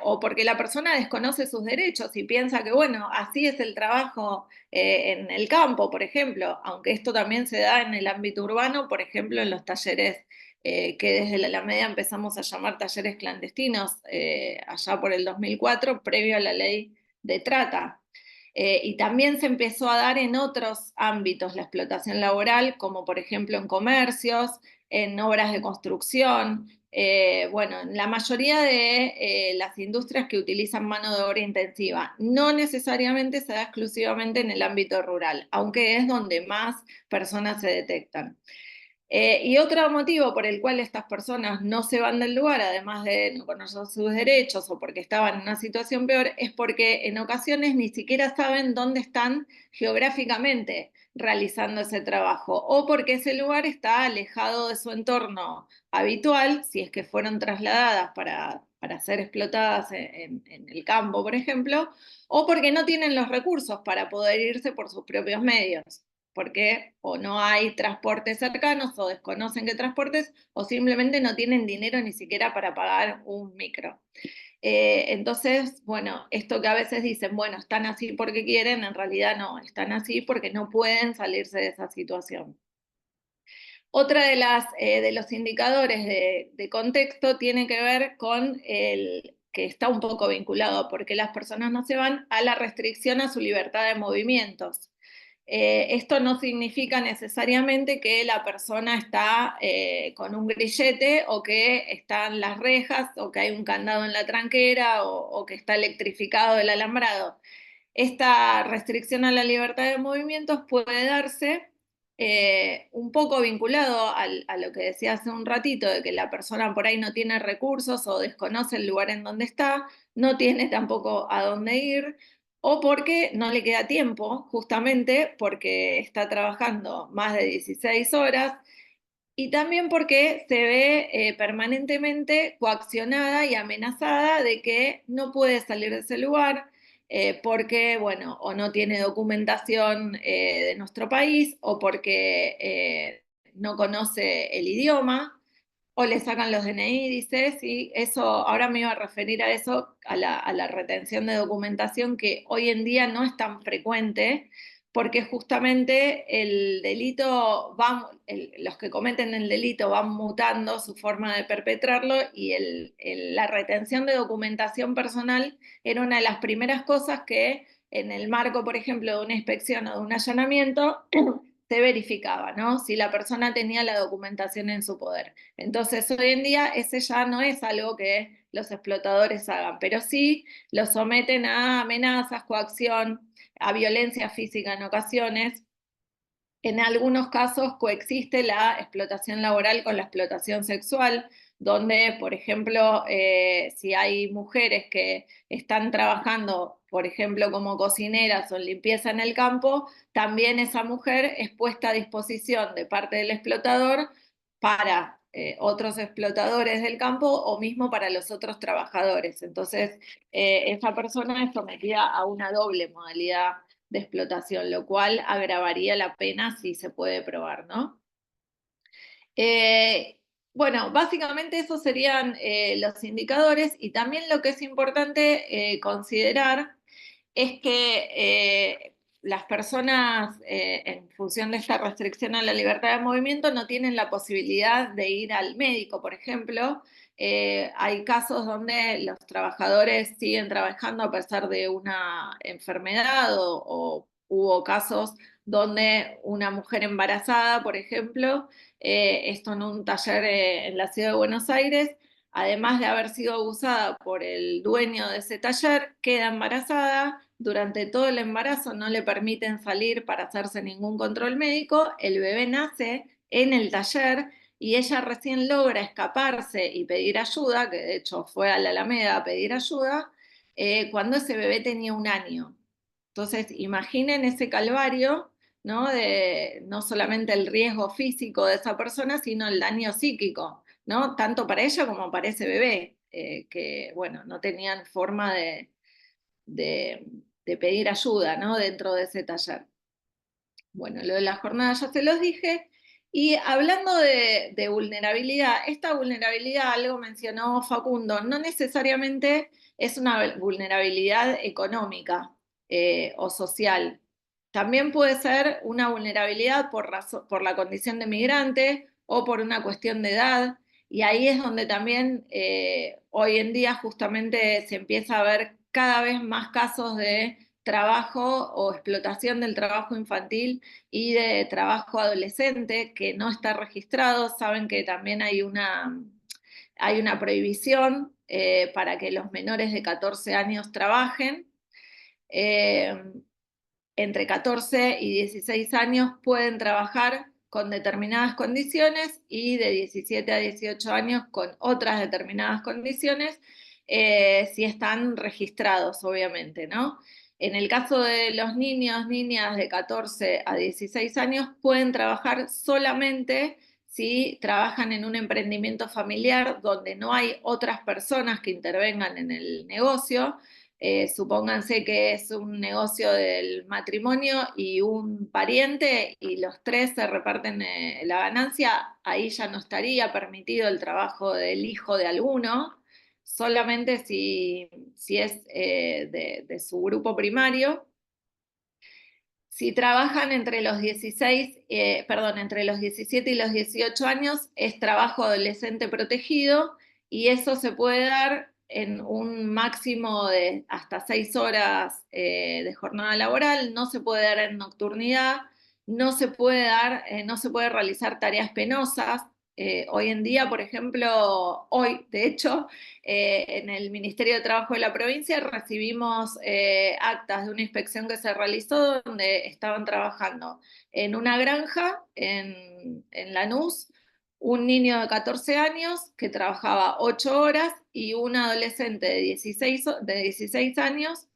o porque la persona desconoce sus derechos y piensa que, bueno, así es el trabajo en el campo, por ejemplo, aunque esto también se da en el ámbito urbano, por ejemplo, en los talleres que desde la Alameda empezamos a llamar talleres clandestinos, allá por el 2004, previo a la ley de trata. Y también se empezó a dar en otros ámbitos la explotación laboral, como por ejemplo en comercios, en obras de construcción, bueno, en la mayoría de las industrias que utilizan mano de obra intensiva. No necesariamente se da exclusivamente en el ámbito rural, aunque es donde más personas se detectan. Y otro motivo por el cual estas personas no se van del lugar, además de no conocer sus derechos o porque estaban en una situación peor, es porque en ocasiones ni siquiera saben dónde están geográficamente realizando ese trabajo o porque ese lugar está alejado de su entorno habitual, si es que fueron trasladadas para ser explotadas en el campo, por ejemplo, o porque no tienen los recursos para poder irse por sus propios medios porque o no hay transportes cercanos o desconocen qué transportes o simplemente no tienen dinero ni siquiera para pagar un micro. Entonces, bueno, esto que a veces dicen, bueno, están así porque quieren, en realidad no, están así porque no pueden salirse de esa situación. Otra de los indicadores de contexto tiene que ver con el que está un poco vinculado porque las personas no se van a la restricción a su libertad de movimientos. Esto no significa necesariamente que la persona está con un grillete o que están las rejas o que hay un candado en la tranquera o que está electrificado el alambrado. Esta restricción a la libertad de movimientos puede darse un poco vinculado a lo que decía hace un ratito, de que la persona por ahí no tiene recursos o desconoce el lugar en donde está, no tiene tampoco a dónde ir, o porque no le queda tiempo, justamente porque está trabajando más de 16 horas, y también porque se ve permanentemente coaccionada y amenazada de que no puede salir de ese lugar porque, bueno, o no tiene documentación de nuestro país o porque no conoce el idioma o le sacan los DNI, dice, sí, eso, ahora me iba a referir a eso, a la retención de documentación que hoy en día no es tan frecuente, porque justamente el delito los que cometen el delito van mutando su forma de perpetrarlo y la retención de documentación personal era una de las primeras cosas que en el marco, por ejemplo, de una inspección o de un allanamiento, se verificaba, ¿no? Si la persona tenía la documentación en su poder. Entonces, hoy en día ese ya no es algo que los explotadores hagan, pero sí los someten a amenazas, coacción, a violencia física en ocasiones. En algunos casos coexiste la explotación laboral con la explotación sexual, donde, por ejemplo, si hay mujeres que están trabajando, por ejemplo, como cocineras o en limpieza en el campo, también esa mujer es puesta a disposición de parte del explotador para otros explotadores del campo o mismo para los otros trabajadores. Entonces, esa persona es sometida a una doble modalidad de explotación, lo cual agravaría la pena si se puede probar, ¿no? Eh, bueno, básicamente esos serían los indicadores y también lo que es importante considerar es que las personas, en función de esta restricción a la libertad de movimiento, no tienen la posibilidad de ir al médico, por ejemplo. Hay casos donde los trabajadores siguen trabajando a pesar de una enfermedad o hubo casos donde una mujer embarazada, por ejemplo, esto en un taller en la ciudad de Buenos Aires, además de haber sido abusada por el dueño de ese taller, queda embarazada. Durante todo el embarazo no le permiten salir para hacerse ningún control médico. El bebé nace en el taller y ella recién logra escaparse y pedir ayuda, que de hecho fue a la Alameda a pedir ayuda, cuando ese bebé tenía 1 año. Entonces, imaginen ese calvario, ¿no? De no solamente el riesgo físico de esa persona, sino el daño psíquico, ¿no? Tanto para ella como para ese bebé, que, bueno, no tenían forma de, de pedir ayuda, ¿no? Dentro de ese taller. Bueno, lo de la jornada ya se los dije. Y hablando de vulnerabilidad, esta vulnerabilidad, algo mencionó Facundo, no necesariamente es una vulnerabilidad económica o social. También puede ser una vulnerabilidad por la condición de migrante o por una cuestión de edad. Y ahí es donde también hoy en día justamente se empieza a ver cada vez más casos de trabajo o explotación del trabajo infantil y de trabajo adolescente que no está registrado. Saben que también hay una prohibición para que los menores de 14 años trabajen. Eh, Entre 14 y 16 años pueden trabajar con determinadas condiciones y de 17 a 18 años con otras determinadas condiciones, si están registrados, obviamente, ¿no? En el caso de los niños, niñas de 14 a 16 años, pueden trabajar solamente si trabajan en un emprendimiento familiar donde no hay otras personas que intervengan en el negocio. Supónganse que es un negocio del matrimonio y un pariente y los tres se reparten la ganancia, ahí ya no estaría permitido el trabajo del hijo de alguno, solamente si es de su grupo primario. Si trabajan entre los 16, perdón, entre los 17 y los 18 años, es trabajo adolescente protegido y eso se puede dar en un máximo de hasta 6 horas de jornada laboral, no se puede dar en nocturnidad, no se puede dar, no se puede realizar tareas penosas. Hoy en día, por ejemplo, hoy, de hecho, en el Ministerio de Trabajo de la provincia recibimos actas de una inspección que se realizó donde estaban trabajando en una granja en Lanús un niño de 14 años que trabajaba 8 horas y un adolescente de 16 años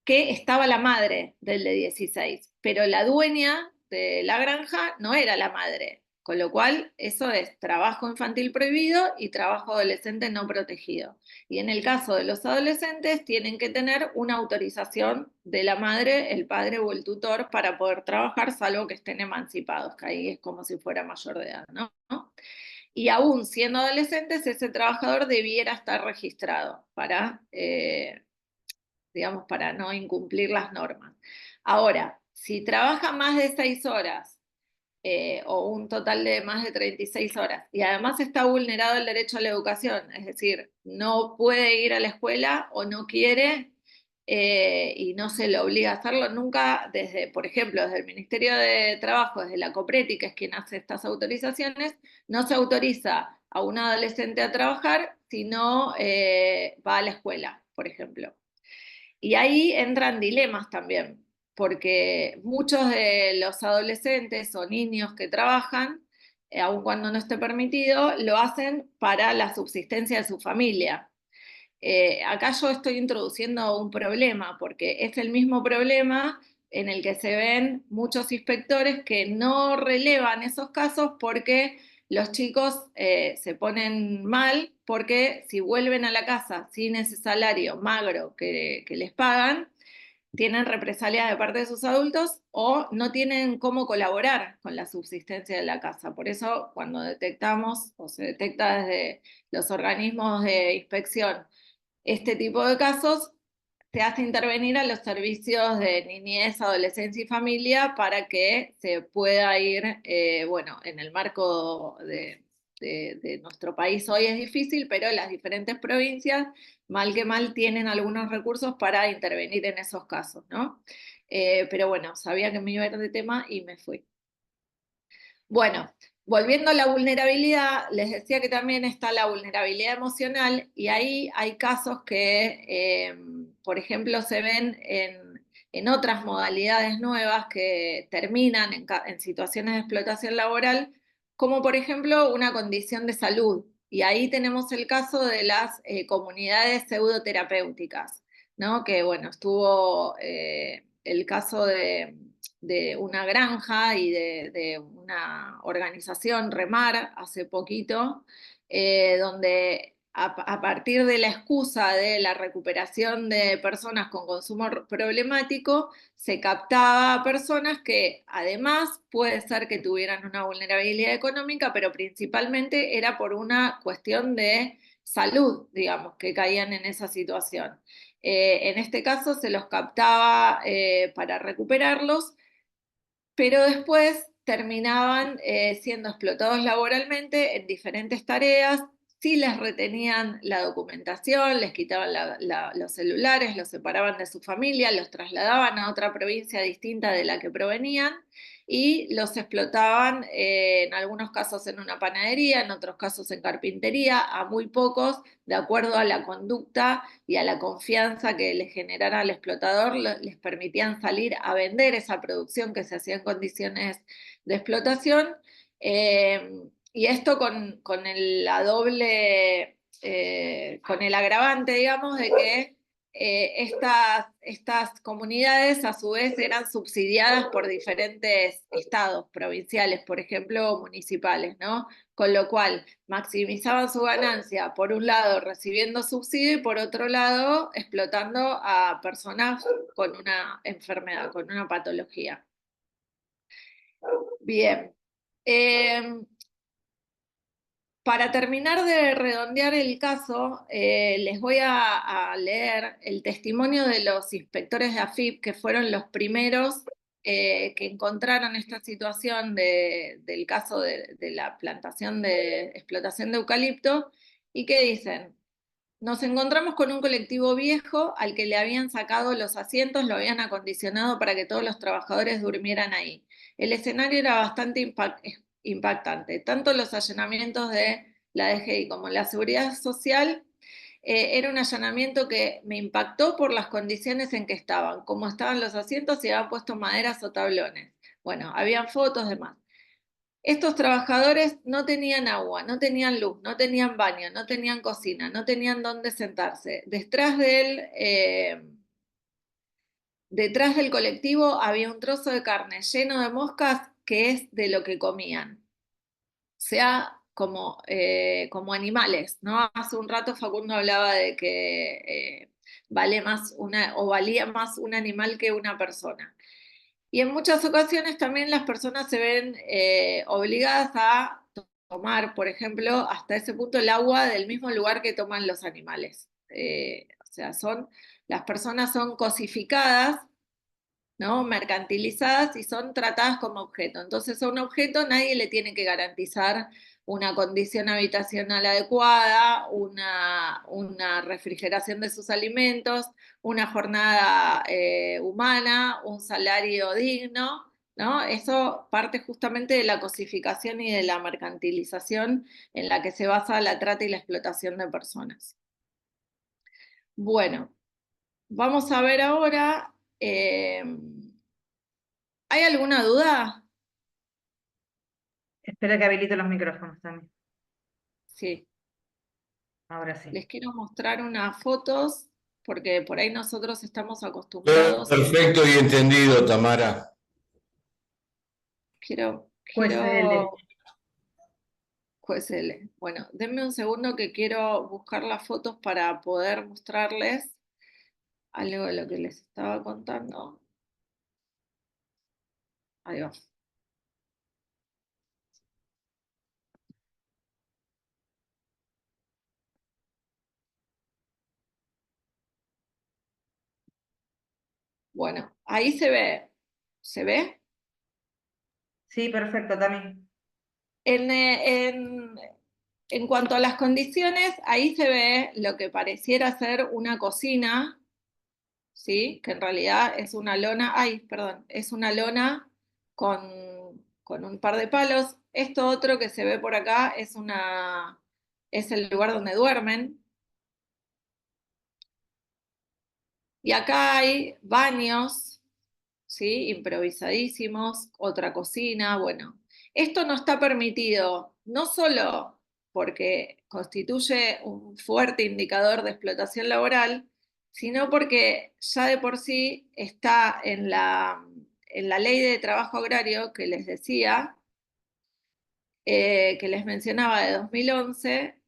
que estaba la madre del de 16, pero la dueña de la granja no era la madre, con lo cual eso es trabajo infantil prohibido y trabajo adolescente no protegido. Y en el caso de los adolescentes tienen que tener una autorización de la madre, el padre o el tutor para poder trabajar, salvo que estén emancipados, que ahí es como si fuera mayor de edad, ¿no? Y aún siendo adolescentes, ese trabajador debiera estar registrado digamos, para no incumplir las normas. Ahora, si trabaja más de 6 horas o un total de más de 36 horas y además está vulnerado el derecho a la educación, es decir, no puede ir a la escuela o no quiere y no se le obliga a hacerlo nunca desde, por ejemplo, desde el Ministerio de Trabajo, desde la COPRETI, que es quien hace estas autorizaciones, no se autoriza a un adolescente a trabajar si no va a la escuela, por ejemplo. Y ahí entran dilemas también, porque muchos de los adolescentes o niños que trabajan, aun cuando no esté permitido, lo hacen para la subsistencia de su familia. Acá yo estoy introduciendo un problema, porque es el mismo problema en el que se ven muchos inspectores que no relevan esos casos porque los chicos se ponen mal, porque si vuelven a la casa sin ese salario magro que les pagan, tienen represalias de parte de sus adultos o no tienen cómo colaborar con la subsistencia de la casa. Por eso, cuando detectamos o se detecta desde los organismos de inspección este tipo de casos, se hace intervenir a los servicios de niñez, adolescencia y familia para que se pueda ir, bueno, en el marco de nuestro país hoy es difícil, pero las diferentes provincias, mal que mal, tienen algunos recursos para intervenir en esos casos, ¿no? pero bueno, sabía que me iba a ir de tema y me fui. Bueno, volviendo a la vulnerabilidad, les decía que también está la vulnerabilidad emocional y ahí hay casos que, por ejemplo, se ven en otras modalidades nuevas que terminan en situaciones de explotación laboral, como por ejemplo una condición de salud. Y ahí tenemos el caso de las comunidades pseudoterapéuticas, ¿no? Que bueno, estuvo el caso de una granja y de una organización, Remar, hace poquito, donde a partir de la excusa de la recuperación de personas con consumo problemático, se captaba a personas que además puede ser que tuvieran una vulnerabilidad económica, pero principalmente era por una cuestión de salud, digamos, que caían en esa situación. En este caso se los captaba para recuperarlos, pero después terminaban siendo explotados laboralmente en diferentes tareas, sí les retenían la documentación, les quitaban los celulares, los separaban de su familia, los trasladaban a otra provincia distinta de la que provenían y los explotaban en algunos casos en una panadería, en otros casos en carpintería, a muy pocos, de acuerdo a la conducta y a la confianza que les generara al explotador, les permitían salir a vender esa producción que se hacía en condiciones de explotación. Y esto la doble, con el agravante, digamos, de que estas comunidades a su vez eran subsidiadas por diferentes estados provinciales, por ejemplo, municipales, ¿no? Con lo cual maximizaban su ganancia, por un lado recibiendo subsidio y por otro lado explotando a personas con una enfermedad, con una patología. Bien. Para terminar de redondear el caso, les voy a leer el testimonio de los inspectores de AFIP, que fueron los primeros que encontraron esta situación del caso de la plantación de explotación de eucalipto, y que dicen: nos encontramos con un colectivo viejo al que le habían sacado los asientos, lo habían acondicionado para que todos los trabajadores durmieran ahí. El escenario era bastante impactante. Tanto los allanamientos de la DGI como la Seguridad Social era un allanamiento que me impactó por las condiciones en que estaban, cómo estaban los asientos, si habían puesto maderas o tablones. Bueno, habían fotos, demás. Estos trabajadores no tenían agua, no tenían luz, no tenían baño, no tenían cocina, no tenían dónde sentarse. Detrás del colectivo había un trozo de carne lleno de moscas que es de lo que comían, sea como animales, ¿no? Hace un rato Facundo hablaba de que vale más o valía más un animal que una persona. Y en muchas ocasiones también las personas se ven obligadas a tomar, por ejemplo, hasta ese punto el agua del mismo lugar que toman los animales. O sea, las personas son cosificadas, ¿no? Mercantilizadas y son tratadas como objeto. Entonces a un objeto nadie le tiene que garantizar una condición habitacional adecuada, una refrigeración de sus alimentos, una jornada humana, un salario digno, ¿no? Eso parte justamente de la cosificación y de la mercantilización en la que se basa la trata y la explotación de personas. Bueno, vamos a ver ahora... ¿hay alguna duda? Espera que habilito los micrófonos también. Sí. Ahora sí. Les quiero mostrar unas fotos porque por ahí nosotros estamos acostumbrados. Perfecto y entendido, Tamara. Quiero, QSL. quiero, QSL. Bueno, denme un segundo que quiero buscar las fotos para poder mostrarles algo de lo que les estaba contando. Ahí va. Bueno, ahí se ve. ¿Se ve? Sí, perfecto, también. En, eh, en, en cuanto a las condiciones, ahí se ve lo que pareciera ser una cocina ¿sí? Que en realidad es una lona, ay, perdón, es una lona con un par de palos. Esto otro que se ve por acá es el lugar donde duermen. Y acá hay baños, ¿sí? Improvisadísimos, otra cocina, bueno. Esto no está permitido, no solo porque constituye un fuerte indicador de explotación laboral, sino porque ya de por sí está en la ley de trabajo agrario que les decía, que les mencionaba de 2011,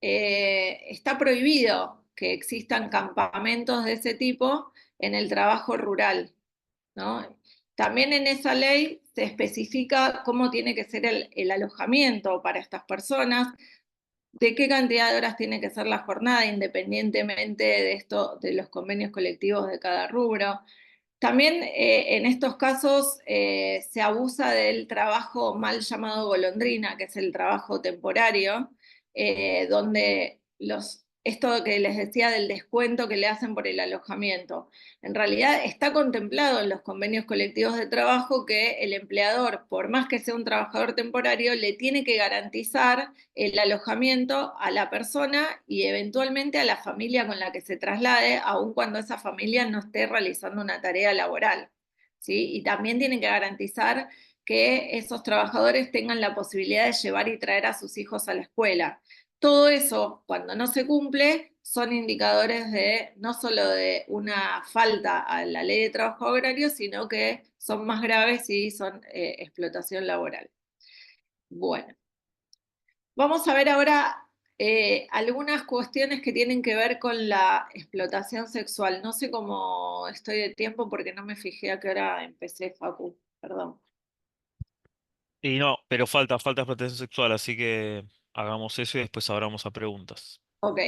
está prohibido que existan campamentos de ese tipo en el trabajo rural, ¿no? También en esa ley se especifica cómo tiene que ser el alojamiento para estas personas, de qué cantidad de horas tiene que ser la jornada, independientemente de esto, de los convenios colectivos de cada rubro. También en estos casos se abusa del trabajo mal llamado golondrina, que es el trabajo temporario, donde esto que les decía del descuento que le hacen por el alojamiento, en realidad está contemplado en los convenios colectivos de trabajo que el empleador, por más que sea un trabajador temporario, le tiene que garantizar el alojamiento a la persona y eventualmente a la familia con la que se traslade, aun cuando esa familia no esté realizando una tarea laboral, ¿sí? Y también tienen que garantizar que esos trabajadores tengan la posibilidad de llevar y traer a sus hijos a la escuela. Todo eso, cuando no se cumple, son indicadores de no solo de una falta a la ley de trabajo agrario, sino que son más graves y son explotación laboral. Bueno, vamos a ver ahora algunas cuestiones que tienen que ver con la explotación sexual. No sé cómo estoy de tiempo porque no me fijé a qué hora empecé, Facu, perdón. Y no, pero falta explotación sexual, así que hagamos eso y después abramos a preguntas. Ok.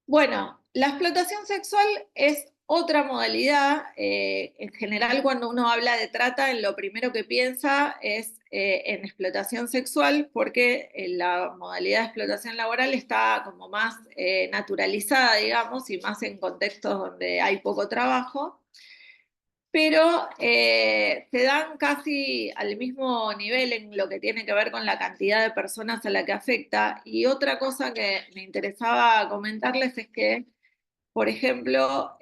Bueno, la explotación sexual es otra modalidad. En general, cuando uno habla de trata, en lo primero que piensa es en explotación sexual, porque la modalidad de explotación laboral está como más naturalizada, digamos, y más en contextos donde hay poco trabajo, pero se dan casi al mismo nivel en lo que tiene que ver con la cantidad de personas a la que afecta. Y otra cosa que me interesaba comentarles es que, por ejemplo,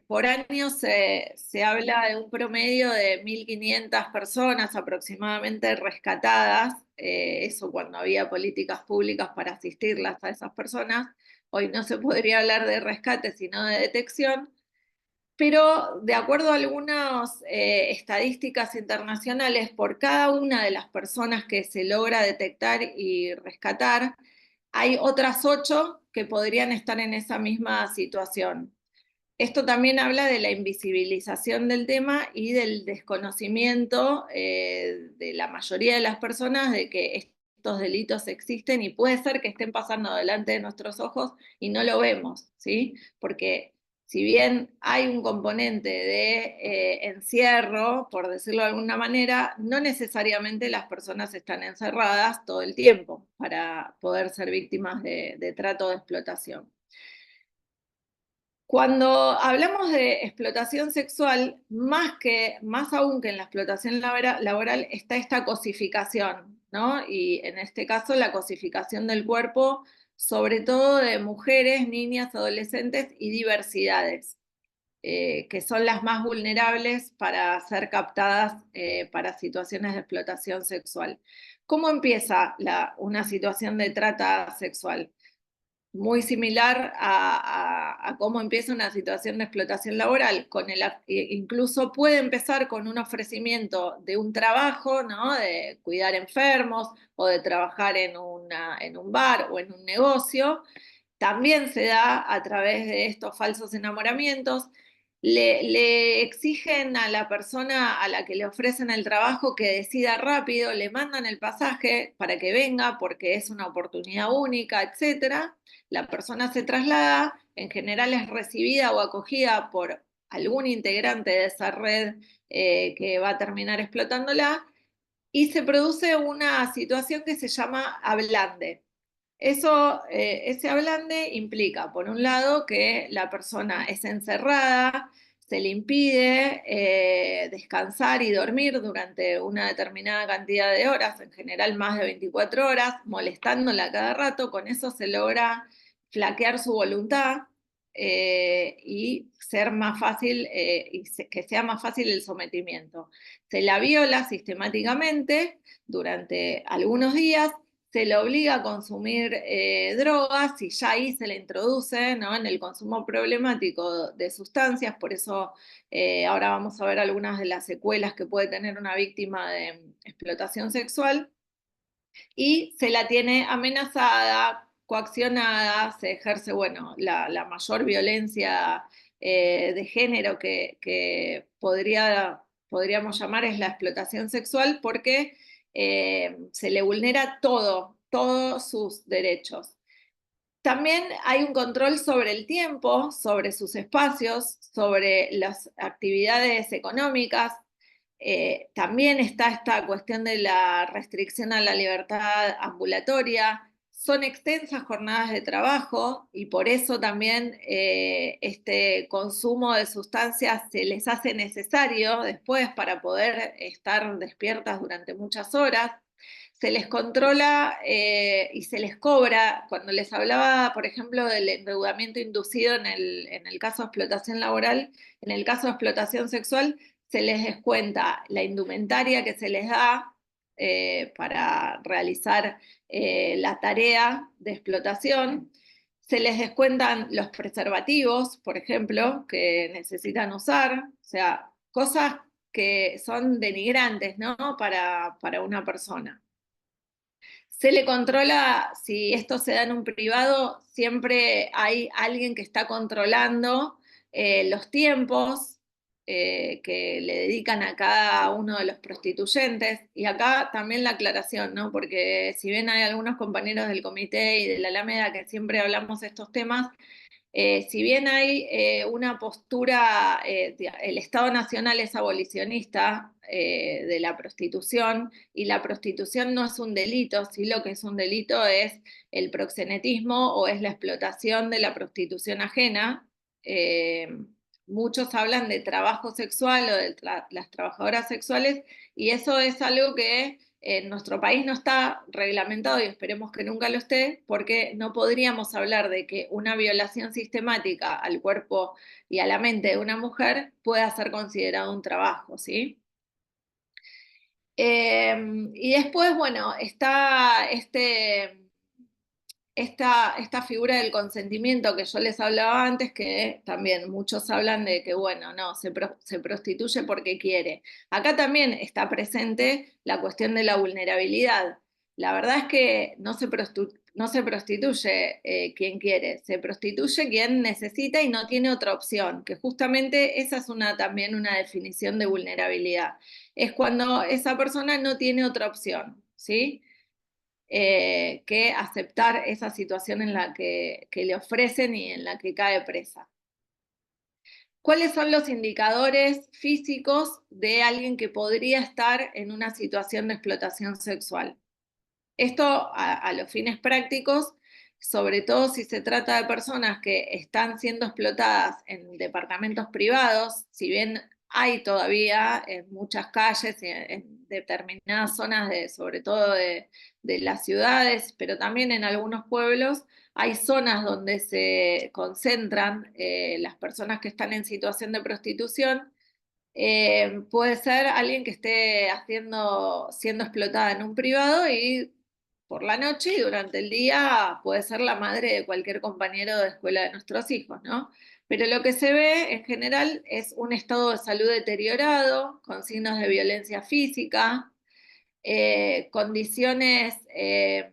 por año se habla de un promedio de 1.500 personas aproximadamente rescatadas, eso cuando había políticas públicas para asistirlas a esas personas. Hoy no se podría hablar de rescate, sino de detección. Pero de acuerdo a algunas estadísticas internacionales, por cada una de las personas que se logra detectar y rescatar, hay otras 8 que podrían estar en esa misma situación. Esto también habla de la invisibilización del tema y del desconocimiento de la mayoría de las personas de que estos delitos existen y puede ser que estén pasando delante de nuestros ojos y no lo vemos, ¿sí? Porque si bien hay un componente de encierro, por decirlo de alguna manera, no necesariamente las personas están encerradas todo el tiempo para poder ser víctimas de trato o de explotación. Cuando hablamos de explotación sexual, más aún que en la explotación laboral, está esta cosificación, ¿no? Y en este caso la cosificación del cuerpo, sobre todo de mujeres, niñas, adolescentes y diversidades, que son las más vulnerables para ser captadas para situaciones de explotación sexual. ¿Cómo empieza una situación de trata sexual? Muy similar a cómo empieza una situación de explotación laboral. Incluso puede empezar con un ofrecimiento de un trabajo, ¿no? De cuidar enfermos o de trabajar en un bar o en un negocio. También se da a través de estos falsos enamoramientos. Le exigen a la persona a la que le ofrecen el trabajo que decida rápido, le mandan el pasaje para que venga porque es una oportunidad única, etcétera. La persona se traslada, en general es recibida o acogida por algún integrante de esa red que va a terminar explotándola y se produce una situación que se llama ablande. Ese ablande implica, por un lado, que la persona es encerrada, se le impide descansar y dormir durante una determinada cantidad de horas, en general más de 24 horas, molestándola cada rato. Con eso se logra flaquear su voluntad y ser más fácil, que sea más fácil el sometimiento. Se la viola sistemáticamente durante algunos días, se le obliga a consumir drogas y ya ahí se le introduce, ¿no?, en el consumo problemático de sustancias. Por eso ahora vamos a ver algunas de las secuelas que puede tener una víctima de explotación sexual, y se la tiene amenazada, coaccionada, se ejerce, bueno, la mayor violencia de género que podríamos llamar es la explotación sexual, porque se le vulnera todos sus derechos. También hay un control sobre el tiempo, sobre sus espacios, sobre las actividades económicas. También está esta cuestión de la restricción a la libertad ambulatoria. Son extensas jornadas de trabajo y por eso también este consumo de sustancias se les hace necesario después para poder estar despiertas durante muchas horas. Se les controla y se les cobra. Cuando les hablaba, por ejemplo, del endeudamiento inducido en el caso de explotación laboral, en el caso de explotación sexual, se les descuenta la indumentaria que se les da para realizar la tarea de explotación. Se les descuentan los preservativos, por ejemplo, que necesitan usar, o sea, cosas que son denigrantes, ¿no?, para una persona. Se le controla, si esto se da en un privado, siempre hay alguien que está controlando los tiempos que le dedican a cada uno de los prostituyentes. Y acá también la aclaración, ¿no?, porque si bien hay algunos compañeros del comité y de la Alameda que siempre hablamos de estos temas, si bien hay una postura, el Estado Nacional es abolicionista de la prostitución, y la prostitución no es un delito, sí, lo que es un delito es el proxenetismo o es la explotación de la prostitución ajena. Eh, Muchos hablan de trabajo sexual o de las trabajadoras sexuales, y eso es algo que en nuestro país no está reglamentado y esperemos que nunca lo esté, porque no podríamos hablar de que una violación sistemática al cuerpo y a la mente de una mujer pueda ser considerado un trabajo, ¿sí? Y después, bueno, está esta figura del consentimiento que yo les hablaba antes, que también muchos hablan de que, bueno, no, se prostituye porque quiere. Acá también está presente la cuestión de la vulnerabilidad. La verdad es que no se prostituye quien quiere, se prostituye quien necesita y no tiene otra opción, que justamente esa es también una definición de vulnerabilidad. Es cuando esa persona no tiene otra opción, ¿sí?, que aceptar esa situación en la que le ofrecen y en la que cae presa. ¿Cuáles son los indicadores físicos de alguien que podría estar en una situación de explotación sexual? Esto a los fines prácticos, sobre todo si se trata de personas que están siendo explotadas en departamentos privados, si bien hay todavía en muchas calles y en determinadas zonas, sobre todo de las ciudades, pero también en algunos pueblos, hay zonas donde se concentran las personas que están en situación de prostitución. Puede ser alguien que esté siendo explotada en un privado y por la noche, y durante el día puede ser la madre de cualquier compañero de escuela de nuestros hijos, ¿no? Pero lo que se ve en general es un estado de salud deteriorado, con signos de violencia física, condiciones de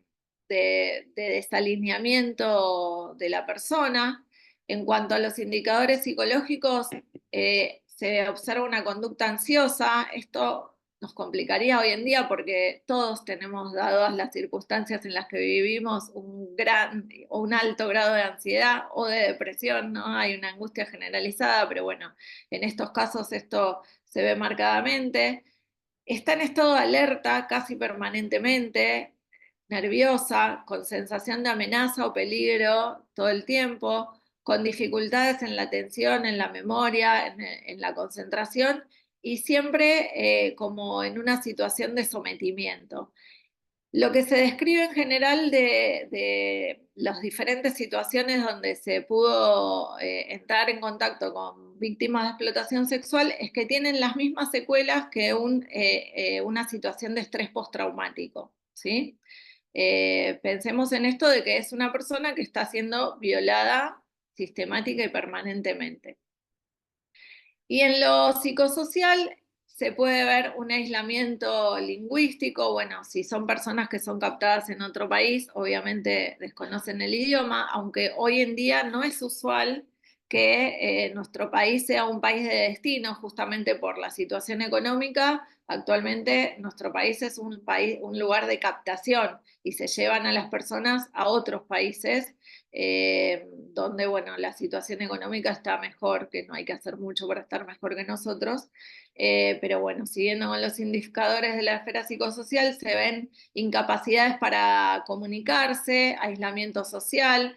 desalineamiento de la persona. En cuanto a los indicadores psicológicos, se observa una conducta ansiosa. Esto nos complicaría hoy en día porque todos tenemos, dadas las circunstancias en las que vivimos, un gran o un alto grado de ansiedad o de depresión, ¿no? Hay una angustia generalizada, pero bueno, en estos casos esto se ve marcadamente. Está en estado de alerta casi permanentemente, nerviosa, con sensación de amenaza o peligro todo el tiempo, con dificultades en la atención, en la memoria, en la concentración y siempre como en una situación de sometimiento. Lo que se describe en general de las diferentes situaciones donde se pudo entrar en contacto con víctimas de explotación sexual es que tienen las mismas secuelas que una situación de estrés postraumático, ¿sí? Pensemos en esto de que es una persona que está siendo violada sistemática y permanentemente. Y en lo psicosocial se puede ver un aislamiento lingüístico. Bueno, si son personas que son captadas en otro país, obviamente desconocen el idioma, aunque hoy en día no es usual que nuestro país sea un país de destino, justamente por la situación económica. Actualmente nuestro país es un lugar de captación y se llevan a las personas a otros países donde, bueno, la situación económica está mejor, que no hay que hacer mucho para estar mejor que nosotros, pero bueno, siguiendo con los indicadores de la esfera psicosocial, se ven incapacidades para comunicarse, aislamiento social,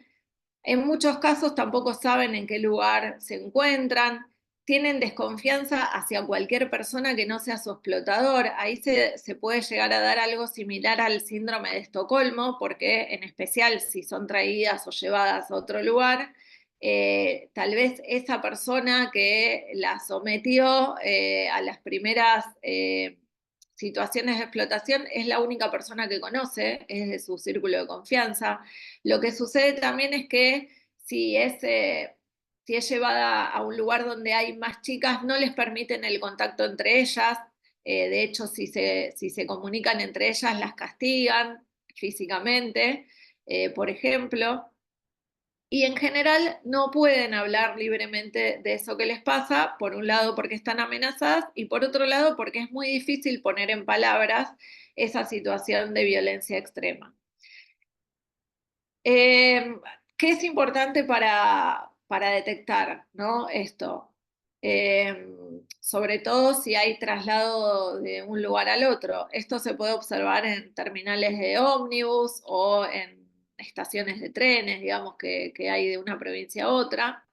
en muchos casos tampoco saben en qué lugar se encuentran, tienen desconfianza hacia cualquier persona que no sea su explotador. Ahí se puede llegar a dar algo similar al síndrome de Estocolmo, porque en especial si son traídas o llevadas a otro lugar, tal vez esa persona que la sometió a las primeras situaciones de explotación es la única persona que conoce, es de su círculo de confianza. Lo que sucede también es que si es llevada a un lugar donde hay más chicas, no les permiten el contacto entre ellas. De hecho, si se comunican entre ellas, las castigan físicamente, por ejemplo. Y en general no pueden hablar libremente de eso que les pasa, por un lado porque están amenazadas y por otro lado porque es muy difícil poner en palabras esa situación de violencia extrema. ¿Qué es importante para detectar, ¿no? Esto? Sobre todo si hay traslado de un lugar al otro. Esto se puede observar en terminales de ómnibus o en estaciones de trenes, digamos, que hay de una provincia a otra.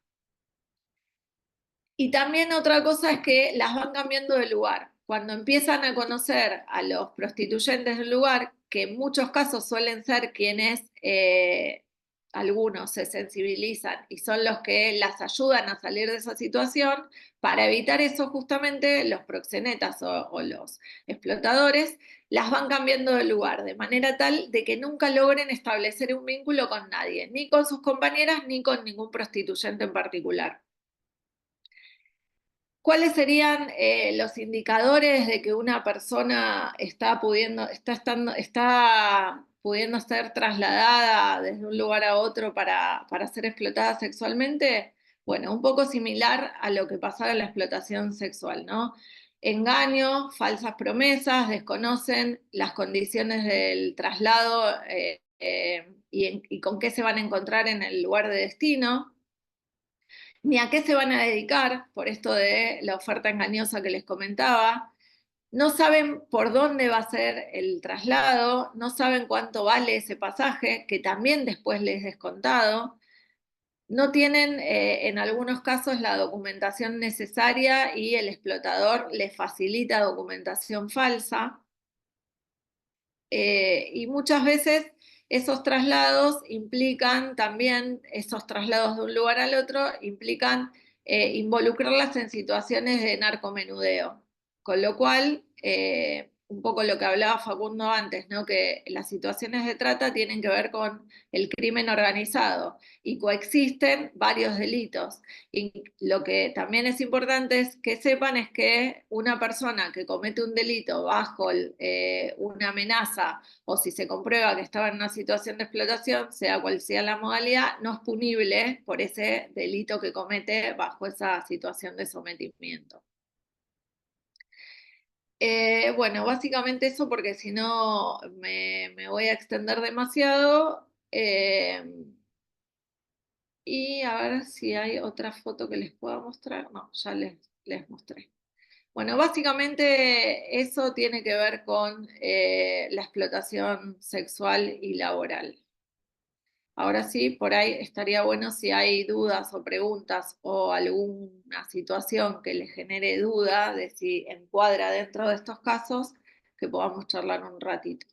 Y también otra cosa es que las van cambiando de lugar. Cuando empiezan a conocer a los prostituyentes del lugar, que en muchos casos suelen ser quienes algunos se sensibilizan y son los que las ayudan a salir de esa situación, para evitar eso justamente los proxenetas o los explotadores las van cambiando de lugar, de manera tal de que nunca logren establecer un vínculo con nadie, ni con sus compañeras ni con ningún prostituyente en particular. ¿Cuáles serían los indicadores de que una persona está pudiendo ser trasladada desde un lugar a otro para ser explotada sexualmente? Bueno, un poco similar a lo que pasaba en la explotación sexual, ¿no? Engaño, falsas promesas, desconocen las condiciones del traslado y con qué se van a encontrar en el lugar de destino, ni a qué se van a dedicar, por esto de la oferta engañosa que les comentaba. No saben por dónde va a ser el traslado, no saben cuánto vale ese pasaje, que también después les es descontado. No tienen en algunos casos la documentación necesaria y el explotador les facilita documentación falsa. Y muchas veces esos traslados implican también, esos traslados de un lugar al otro, implican involucrarlas en situaciones de narcomenudeo. Con lo cual, un poco lo que hablaba Facundo antes, ¿no? Que las situaciones de trata tienen que ver con el crimen organizado y coexisten varios delitos. Y lo que también es importante es que sepan es que una persona que comete un delito bajo una amenaza o si se comprueba que estaba en una situación de explotación, sea cual sea la modalidad, no es punible por ese delito que comete bajo esa situación de sometimiento. Bueno, básicamente eso porque si no me voy a extender demasiado. Y a ver si hay otra foto que les pueda mostrar. No, ya les mostré. Bueno, básicamente eso tiene que ver con la explotación sexual y laboral. Ahora sí, por ahí estaría bueno si hay dudas o preguntas o alguna situación que le genere duda de si encuadra dentro de estos casos, que podamos charlar un ratito.